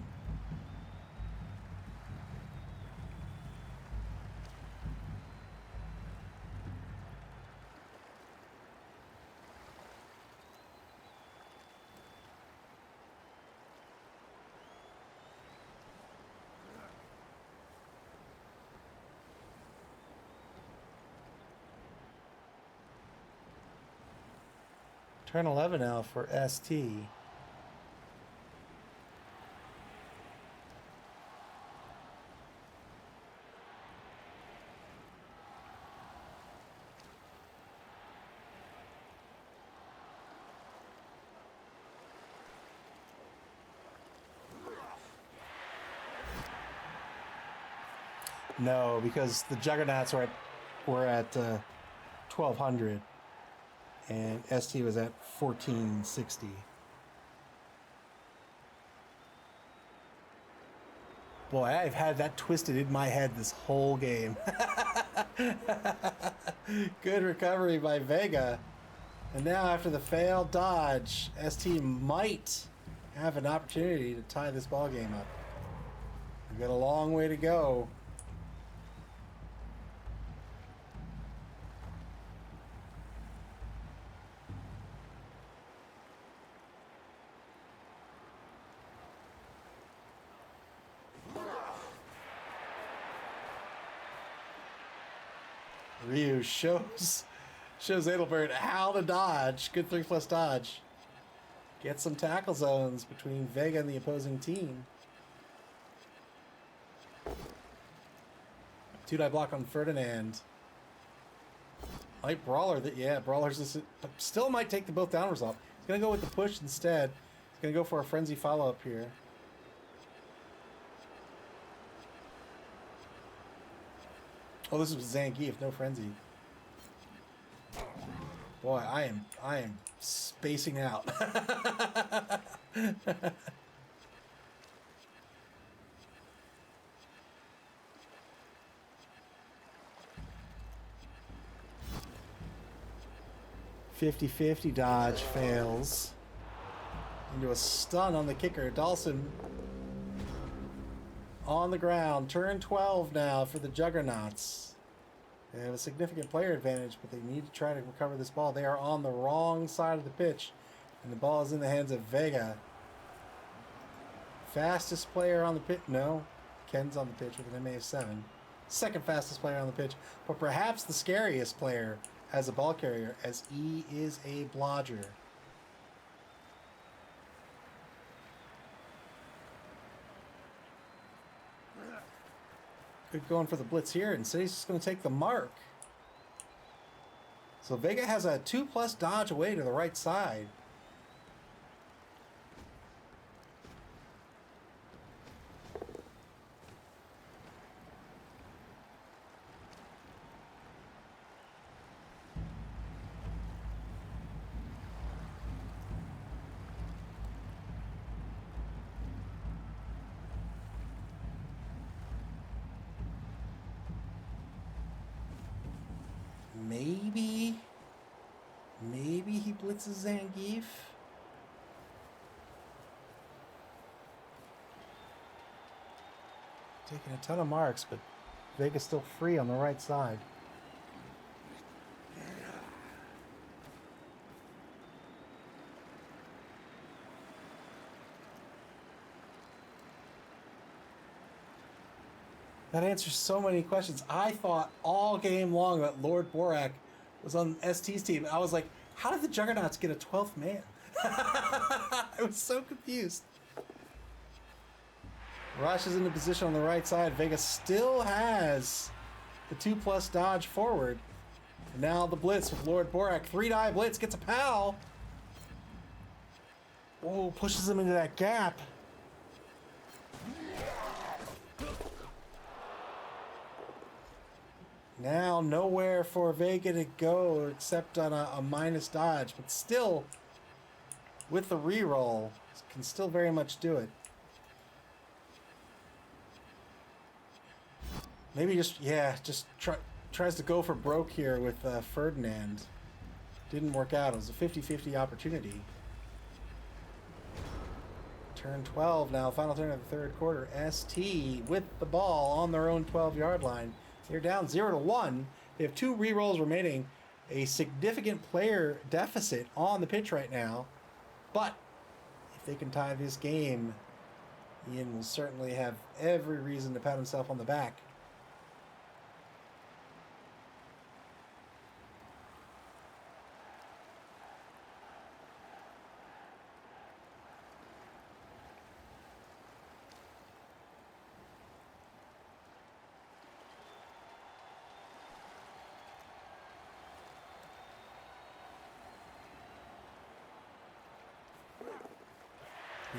Turn 11 now for ST. No, because the Juggernauts were at 1200, and ST was at 1460. Boy, I've had that twisted in my head this whole game. Good recovery by Vega. And now after the failed dodge, ST might have an opportunity to tie this ball game up. We've got a long way to go. Ryu shows Adelbert how to dodge. Good 3+ dodge. Get some tackle zones between Vega and the opposing team. 2-die block on Ferdinand. Light Brawler. Yeah, Brawler's still might take the both down result. He's going to go with the push instead. He's going to go for a frenzy follow-up here. Oh, this was Zangief, no frenzy. Boy, I am spacing out. "50-50 dodge fails into a stun on the kicker. Dawson on the ground. Turn 12 now for the Juggernauts. They have a significant player advantage, but they need to try to recover this ball. They are on the wrong side of the pitch, and the ball is in the hands of Vega. Fastest player on the pitch. No, Ken's on the pitch with an MA of 7. Second fastest player on the pitch, but perhaps the scariest player as a ball carrier, as he is a blodger. Good going for the blitz here, and City's just going to take the mark. So Vega has a 2+ dodge away to the right side. Maybe he blitzes Zangief. Taking a ton of marks, but Vega's still free on the right side. That answers so many questions. I thought all game long that Lord Borak was on ST's team. I was like, how did the Juggernauts get a 12th man? I was so confused. Rush is in the position on the right side. Vega still has the 2+ dodge forward. And now the blitz with Lord Borak. 3-die blitz, gets a pal. Oh, pushes him into that gap. Now nowhere for Vega to go except on a minus dodge, but still with the reroll can still very much do it. Maybe just tries to go for broke here with Ferdinand. Didn't work out. It was a 50-50 opportunity. Turn 12 now, final turn of the third quarter. ST with the ball on their own 12-yard line. They're down 0-1. They have 2 rerolls remaining. A significant player deficit on the pitch right now. But if they can tie this game, Ian will certainly have every reason to pat himself on the back.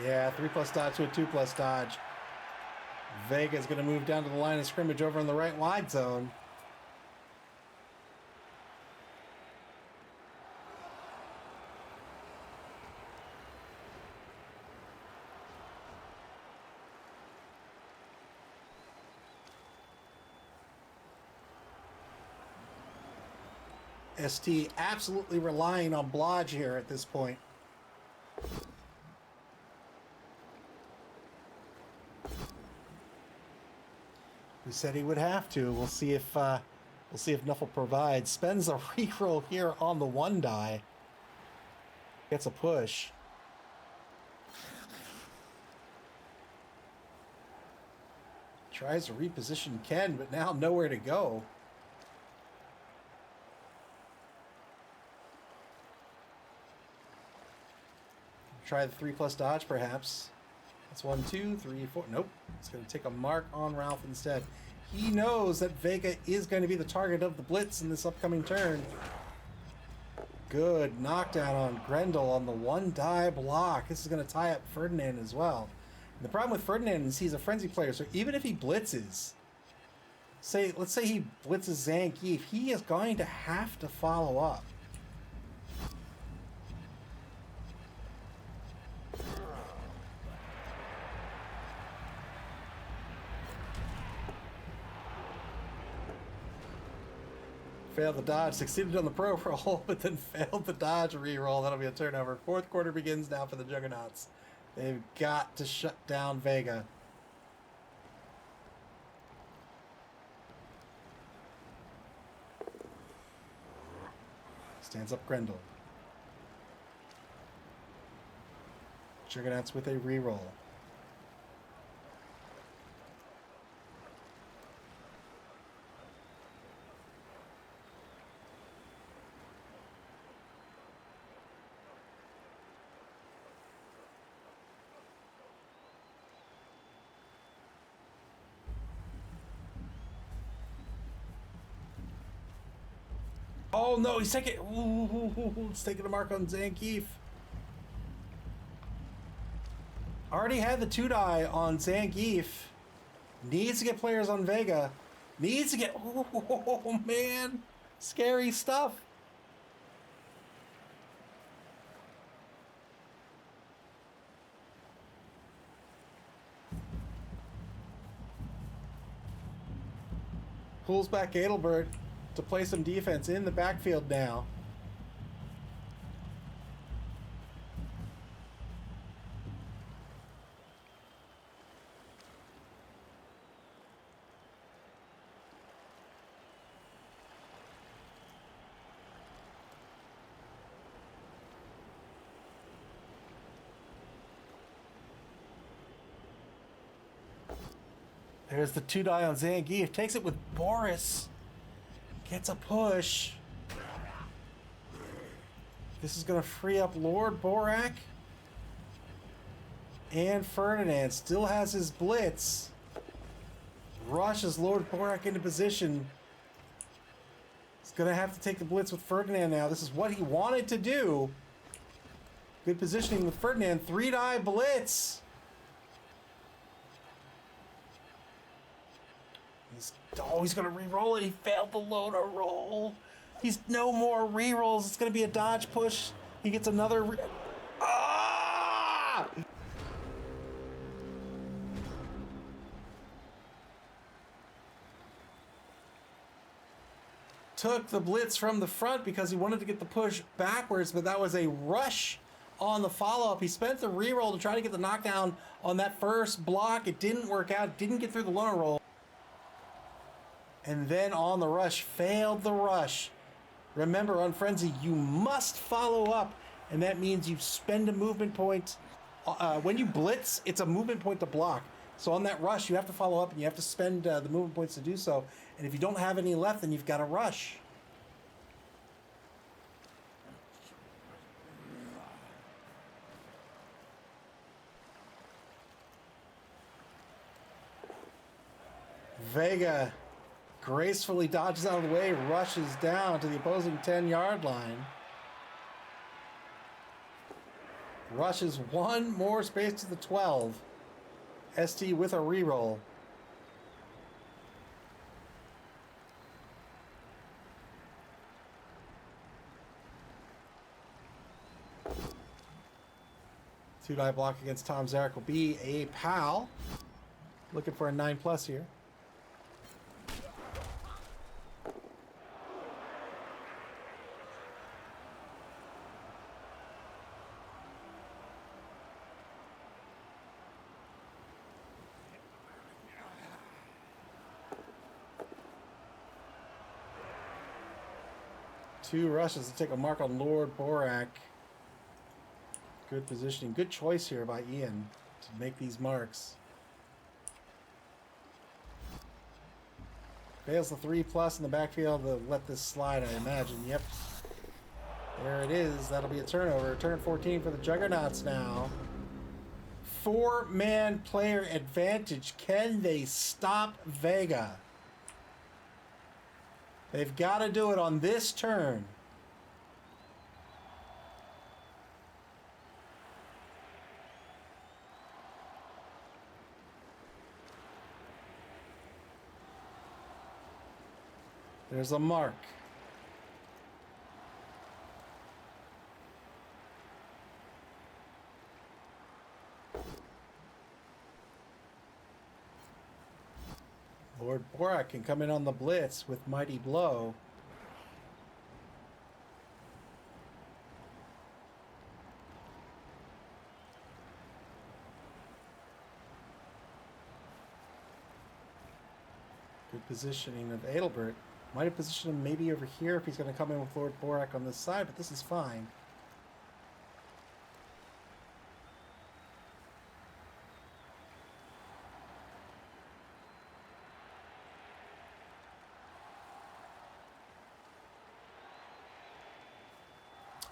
Yeah, 3+ dodge to a 2+ dodge. Vega's going to move down to the line of scrimmage over in the right wide zone. ST absolutely relying on Blodge here at this point. He said he would have to. We'll see if Nuffle provides. Spends a reroll here on the 1-die. Gets a push. Tries to reposition Ken, but now nowhere to go. Try the 3+ dodge, perhaps. That's 1, 2, 3, 4. Nope. It's going to take a mark on Ralph instead. He knows that Vega is going to be the target of the blitz in this upcoming turn. Good knockdown on Grendel on the 1-die block. This is going to tie up Ferdinand as well. And the problem with Ferdinand is he's a frenzy player, so even if he blitzes, let's say he blitzes Zangief, he is going to have to follow up. Failed the dodge, succeeded on the pro roll, but then failed the dodge reroll. That'll be a turnover. Fourth quarter begins now for the Juggernauts. They've got to shut down Vega. Stands up Grendel. Juggernauts with a reroll. Oh no, he's taking. It's taking a mark on Zangief. Already had the 2-die on Zangief. Needs to get players on Vega. Needs to get. Oh man, scary stuff. Pulls back Adelbert to play some defense in the backfield now. There's the 2-die on Zangief. Takes it with Boris. Gets a push. This is going to free up Lord Borak. And Ferdinand still has his blitz. Rushes Lord Borak into position. He's going to have to take the blitz with Ferdinand now. This is what he wanted to do. Good positioning with Ferdinand. 3-die blitz. He's going to re-roll it. He failed the loader roll. He's no more re-rolls. It's going to be a dodge push. He gets another Ah! Took the blitz from the front because he wanted to get the push backwards, but that was a rush on the follow-up. He spent the re-roll to try to get the knockdown on that first block. It didn't work out. Didn't get through the loader roll. And then on the rush, failed the rush. Remember, on Frenzy, you must follow up, and that means you spend a movement point. When you blitz, it's a movement point to block. So on that rush, you have to follow up, and you have to spend the movement points to do so. And if you don't have any left, then you've got to rush. Vega gracefully dodges out of the way, rushes down to the opposing 10-yard line. Rushes one more space to the 12. ST with a reroll. Two-die block against Tom Zarek will be a pal. Looking for a 9+ here. Two rushes to take a mark on Lord Borak. Good positioning. Good choice here by Ian to make these marks. Fails the 3+ in the backfield to let this slide, I imagine. Yep. There it is. That'll be a turnover. Turn 14 for the Juggernauts now. 4-man player advantage. Can they stop Vega? They've got to do it on this turn. There's a mark. Lord Borak can come in on the blitz with Mighty Blow. Good positioning of Adelbert. Might have positioned him maybe over here if he's going to come in with Lord Borak on this side, but this is fine.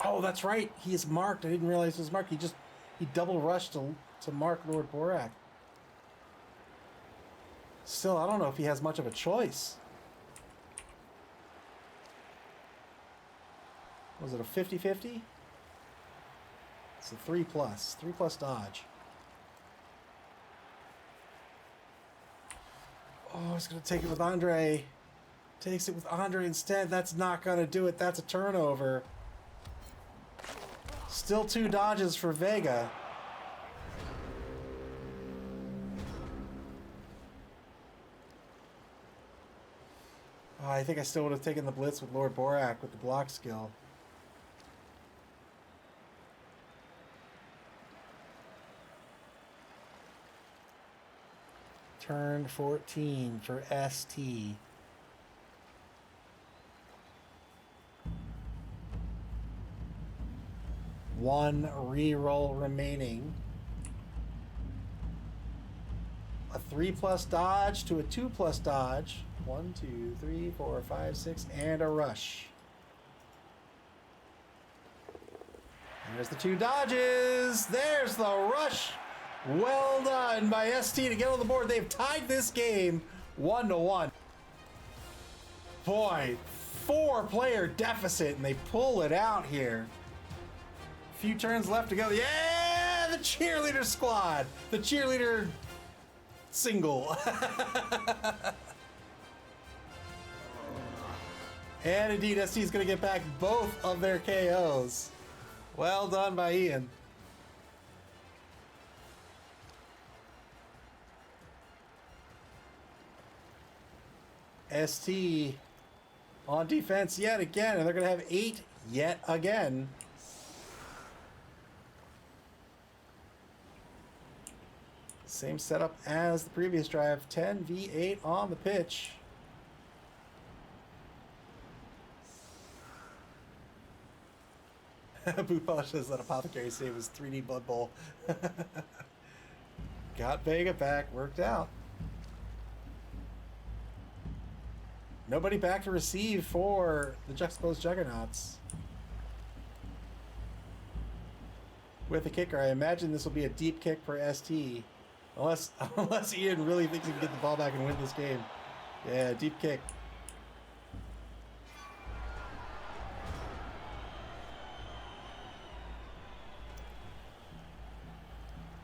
Oh, that's right. He is marked. I didn't realize he was marked. He double rushed to mark Lord Borak. Still, I don't know if he has much of a choice. Was it a 50-50? It's a 3+. 3+ dodge. Oh, he's going to take it with Andre. Takes it with Andre instead. That's not going to do it. That's a turnover. Still 2 dodges for Vega. Oh, I think I still would have taken the blitz with Lord Borak with the block skill. Turn 14 for ST. One reroll remaining. A 3+ dodge to a 2+ dodge. 1, 2, 3, 4, 5, 6, and a rush. There's the 2 dodges. There's the rush. Well done by ST to get on the board. They've tied this game 1-1. Boy, 4-player deficit, and they pull it out here. Few turns left to go. Yeah, the cheerleader squad. The cheerleader single. And indeed, ST is going to get back both of their KOs. Well done by Ian. ST on defense yet again, and they're going to have 8 yet again. Same setup as the previous drive, 10v8 on the pitch. Boopah says that Apothecary save was 3D Blood Bowl. Got Vega back, worked out. Nobody back to receive for the Juxtaposed Juggernauts. With a kicker, I imagine this will be a deep kick for ST. Unless Ian really thinks he can get the ball back and win this game. Yeah, deep kick.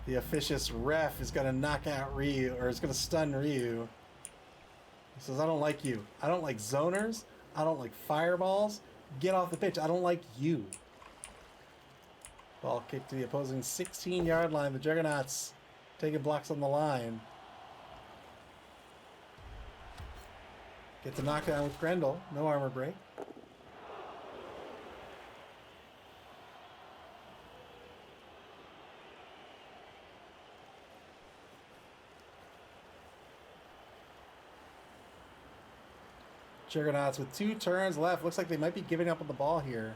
The officious ref is going to knock out Ryu, or is going to stun Ryu. He says, I don't like you. I don't like zoners. I don't like fireballs. Get off the pitch. I don't like you. Ball kick to the opposing 16-yard line. The Juggernauts taking blocks on the line. Get the knockdown with Grendel. No armor break. Juggernauts with 2 turns left. Looks like they might be giving up on the ball here.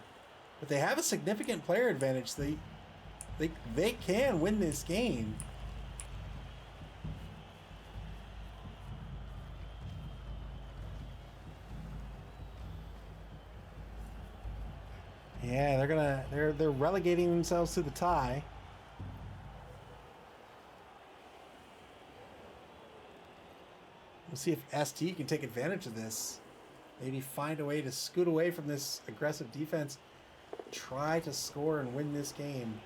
But they have a significant player advantage. They can win this game. Yeah, they're relegating themselves to the tie. We'll see if ST can take advantage of this. Maybe find a way to scoot away from this aggressive defense. Try to score and win this game.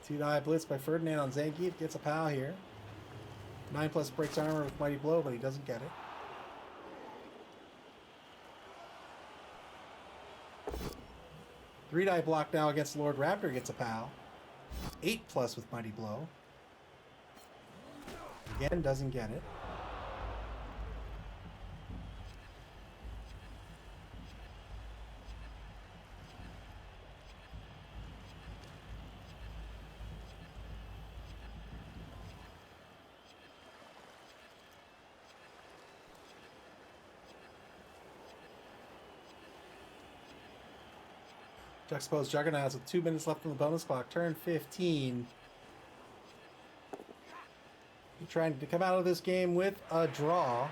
2-die blitz by Ferdinand on Zangief. Gets a pal here. 9+ breaks armor with Mighty Blow, but he doesn't get it. Three-die block now against Lord Raptor. Gets a pal. 8+ with Mighty Blow. Again, doesn't get it. Juxtaposed Juggernauts with 2 minutes left on the bonus clock. Turn 15. You're trying to come out of this game with a draw.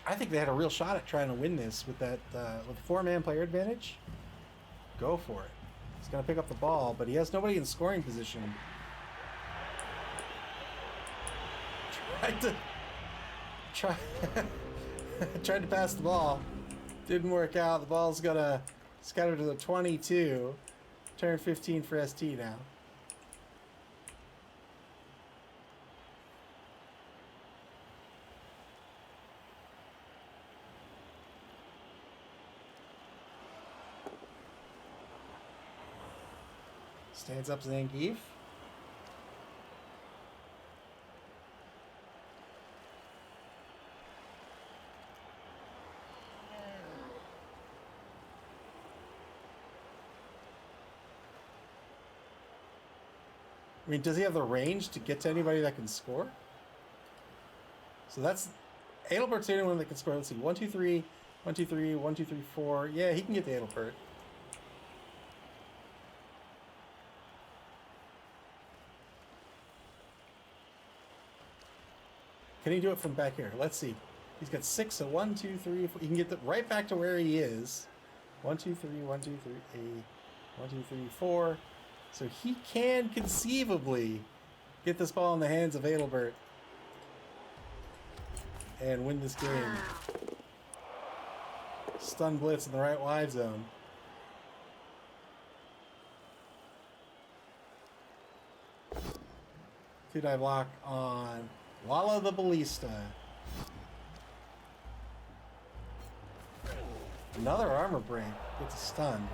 I think they had a real shot at trying to win this with that with 4-man player advantage. Go for it. He's going to pick up the ball, but he has nobody in scoring position. Tried to pass the ball. Didn't work out. The ball's going to scatter to the 22. Turn 15 for ST now. Stands up Zangief. I mean, does he have the range to get to anybody that can score? So that's Adelbert's the only one that can score. Let's see, 1, 2, 3, 1, 2, 3, 1, 2, 3, 4. Yeah, he can get to Adelbert. Can he do it from back here? Let's see. He's got 6, so 1, 2, 3, 4. He can get right back to where he is. 1, 2, 3, 1, 2, 3, 1, 2, 3, 4. So he can conceivably get this ball in the hands of Adelbert and win this game. Stun blitz in the right wide zone. Two-die block on Walla the Ballista. Another armor break. Gets a stun.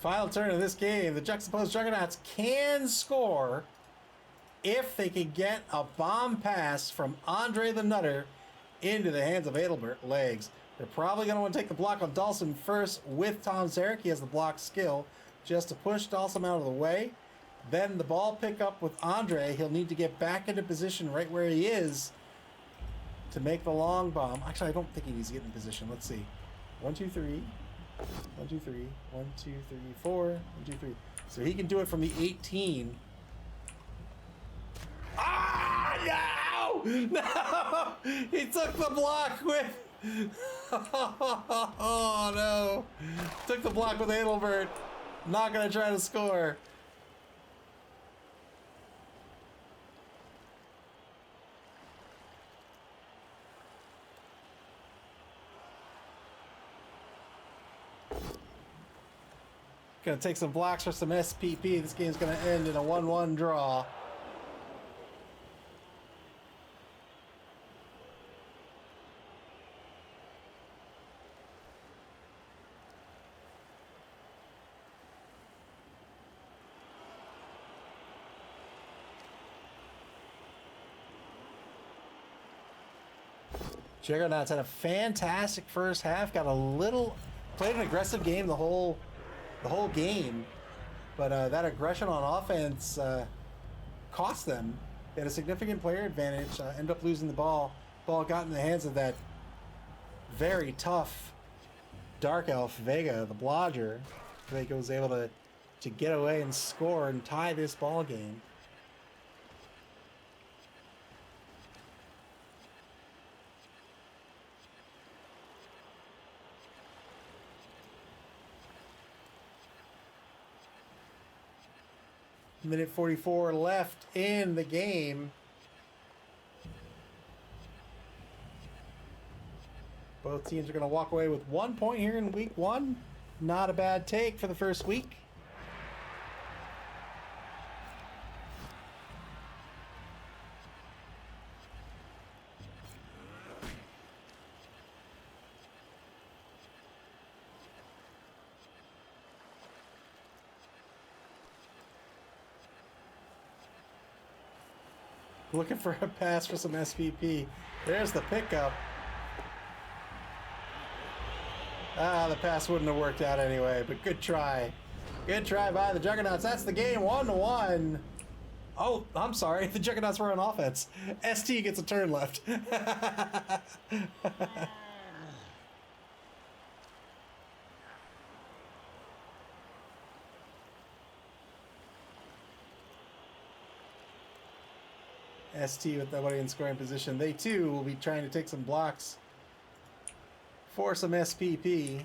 Final turn of this game, the Juxtaposed Juggernauts can score if they can get a bomb pass from Andre the Nutter into the hands of Adelbert. Legs. They're probably going to want to take the block on Dawson first with Tom Zarek. He has the block skill just to push Dawson out of the way. Then the ball pick up with Andre. He'll need to get back into position right where he is to make the long bomb. Actually, I don't think he needs to get in position. Let's see. 1, 2, 3. 1, 2, 3. 1, 2, 3, 4. 1, 2, 3. So he can do it from the 18. Ah, no! No! He took the block with... Oh, no. Took the block with Adelbert. Not going to try to score. Gonna take some blocks for some SPP. This game's gonna end in a 1-1 draw. Juggernauts had a fantastic first half. Got a little, played an aggressive game the whole game, but that aggression on offense cost them. They had a significant player advantage. End up losing the ball. Ball got in the hands of that very tough Dark Elf Vega, the blodger. Vega was able to get away and score and tie this ball game. Minute 44 left in the game. Both teams are going to walk away with 1 point here in week 1. Not a bad take for the first week. Looking for a pass for some SPP. There's the pickup. Ah, the pass wouldn't have worked out anyway, but good try. Good try by the Juggernauts. That's the game, 1-1. Oh, I'm sorry. The Juggernauts were on offense. ST gets a turn left. ST with nobody in scoring position. They too will be trying to take some blocks for some SPP.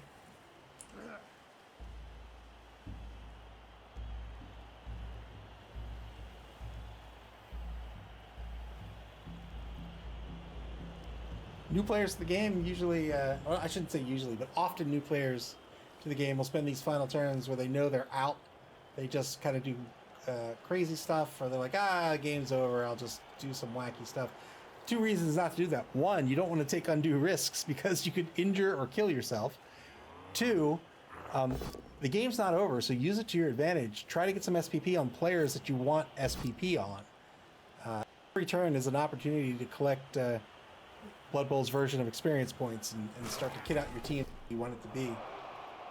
New players to the game usually, well, I shouldn't say usually, but often new players to the game will spend these final turns where they know they're out. They just kind of do crazy stuff, or they're like, game's over, I'll just do some wacky stuff. 2 reasons not to do that. 1, you don't want to take undue risks because you could injure or kill yourself. 2, the game's not over, so use it to your advantage. Try to get some SPP on players that you want SPP on. Every turn is an opportunity to collect Blood Bowl's version of experience points and start to kit out your team you want it to be.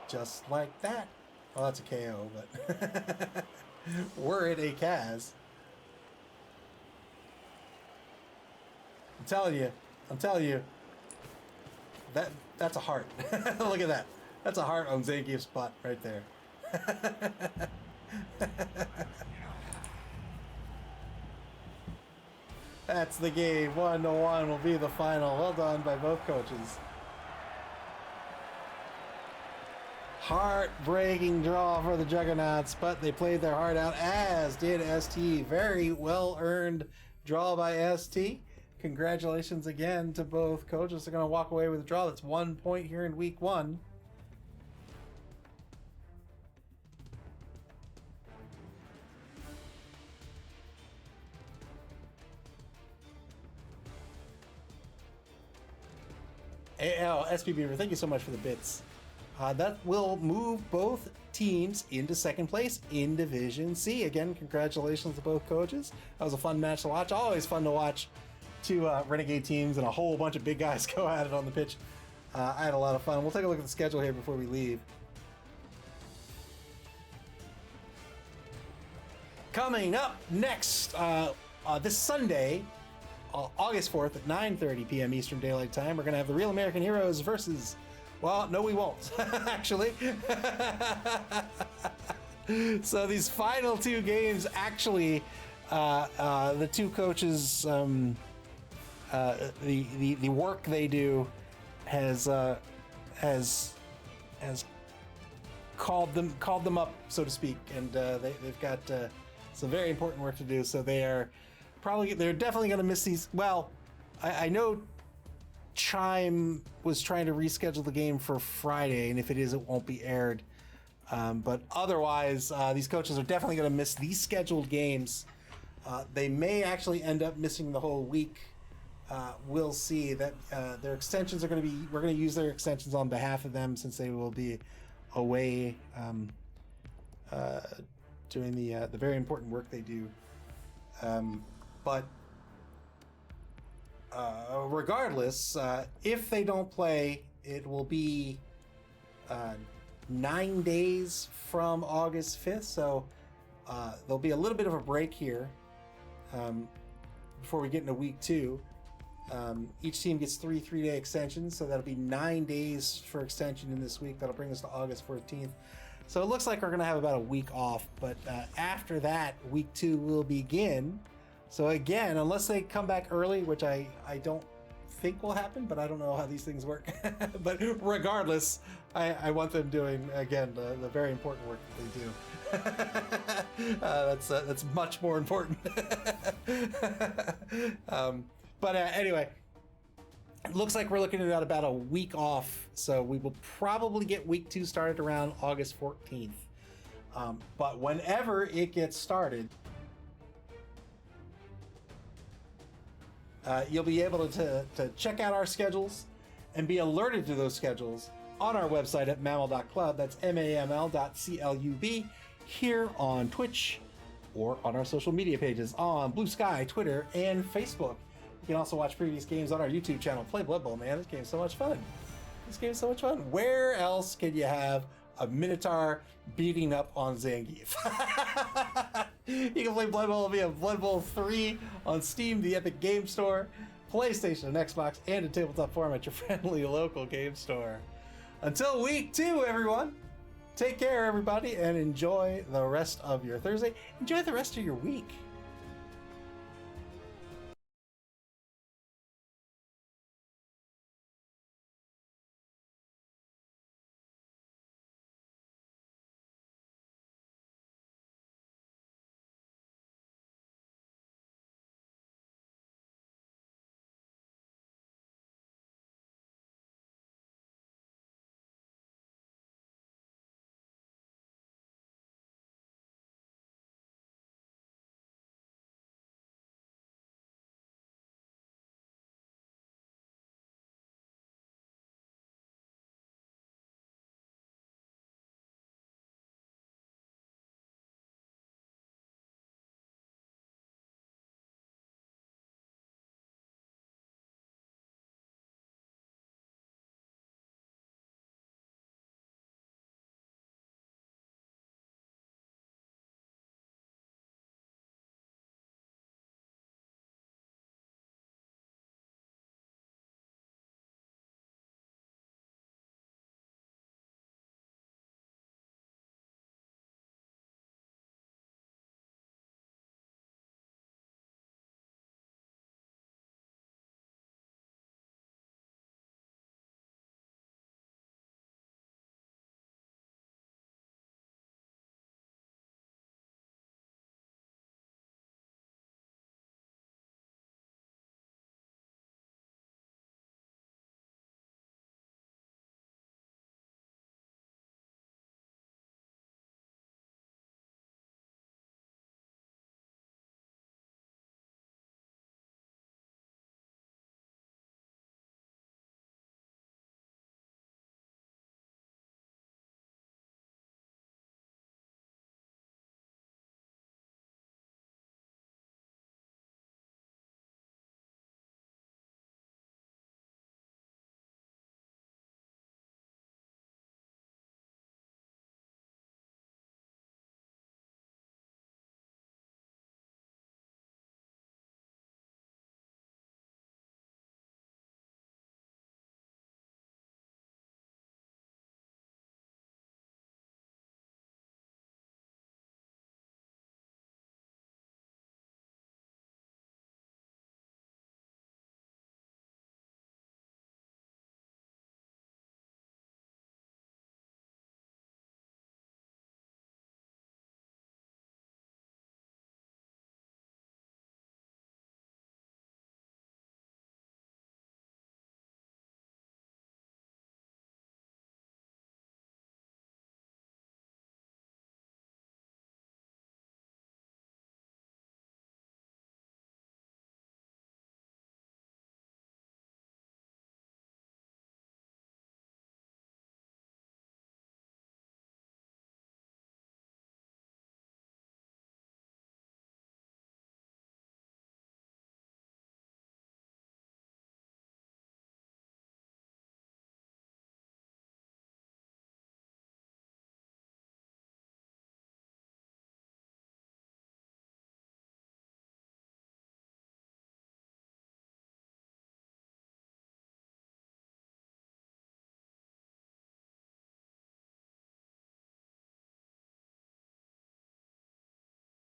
Just like that. Well, that's a KO, but were it a Kaz. I'm telling you, that's a heart. Look at that. That's a heart on Zangief's butt right there. That's the game. 1-1 will be the final. Well done by both coaches. Heartbreaking draw for the Juggernauts, but they played their heart out, as did ST. Very well earned draw by ST. Congratulations again to both coaches. They're going to walk away with a draw. That's 1 point here in week 1. SPB, thank you so much for the bits. That will move both teams into second place in Division C. Again, congratulations to both coaches. That was a fun match to watch. Always fun to watch 2 Renegade teams and a whole bunch of big guys go at it on the pitch. I had a lot of fun. We'll take a look at the schedule here before we leave. Coming up next, this Sunday, August 4th at 9:30 p.m. Eastern Daylight Time, we're going to have the Real American Heroes versus... Well, no, we won't, actually. So these final 2 games, actually, the 2 coaches, the work they do has called them up, so to speak, and they've got some very important work to do. So they're definitely going to miss these. Well, I know Chime was trying to reschedule the game for Friday, and if it is, it won't be aired. But otherwise, these coaches are definitely going to miss these scheduled games. They may actually end up missing the whole week. We'll see. That their extensions are going to be. We're going to use their extensions on behalf of them, since they will be away doing the very important work they do. But regardless, if they don't play, it will be 9 days from August 5th. So there'll be a little bit of a break here before we get into week 2. Each team gets 3 3-day extensions, so that'll be 9 days for extension in this week. That'll bring us to August 14th. So it looks like we're going to have about a week off, but after that, week 2 will begin. So again, unless they come back early, which I don't think will happen, but I don't know how these things work. But regardless, I want them doing, again, the very important work that they do. That's much more important. But anyway, it looks like we're looking at about a week off, so we will probably get week 2 started around August 14th. But whenever it gets started, you'll be able to check out our schedules and be alerted to those schedules on our website at maml.club. That's maml.club, here on Twitch or on our social media pages on Blue Sky, Twitter, and Facebook. You can also watch previous games on our YouTube channel. Play Blood Bowl, man. This game's so much fun. This game's so much fun. Where else can you have a Minotaur beating up on Zangief? You can play Blood Bowl via Blood Bowl 3 on Steam, the Epic Game Store, PlayStation and Xbox, and in tabletop form at your friendly local game store. Until week 2, everyone, take care, everybody, and enjoy the rest of your Thursday. Enjoy the rest of your week.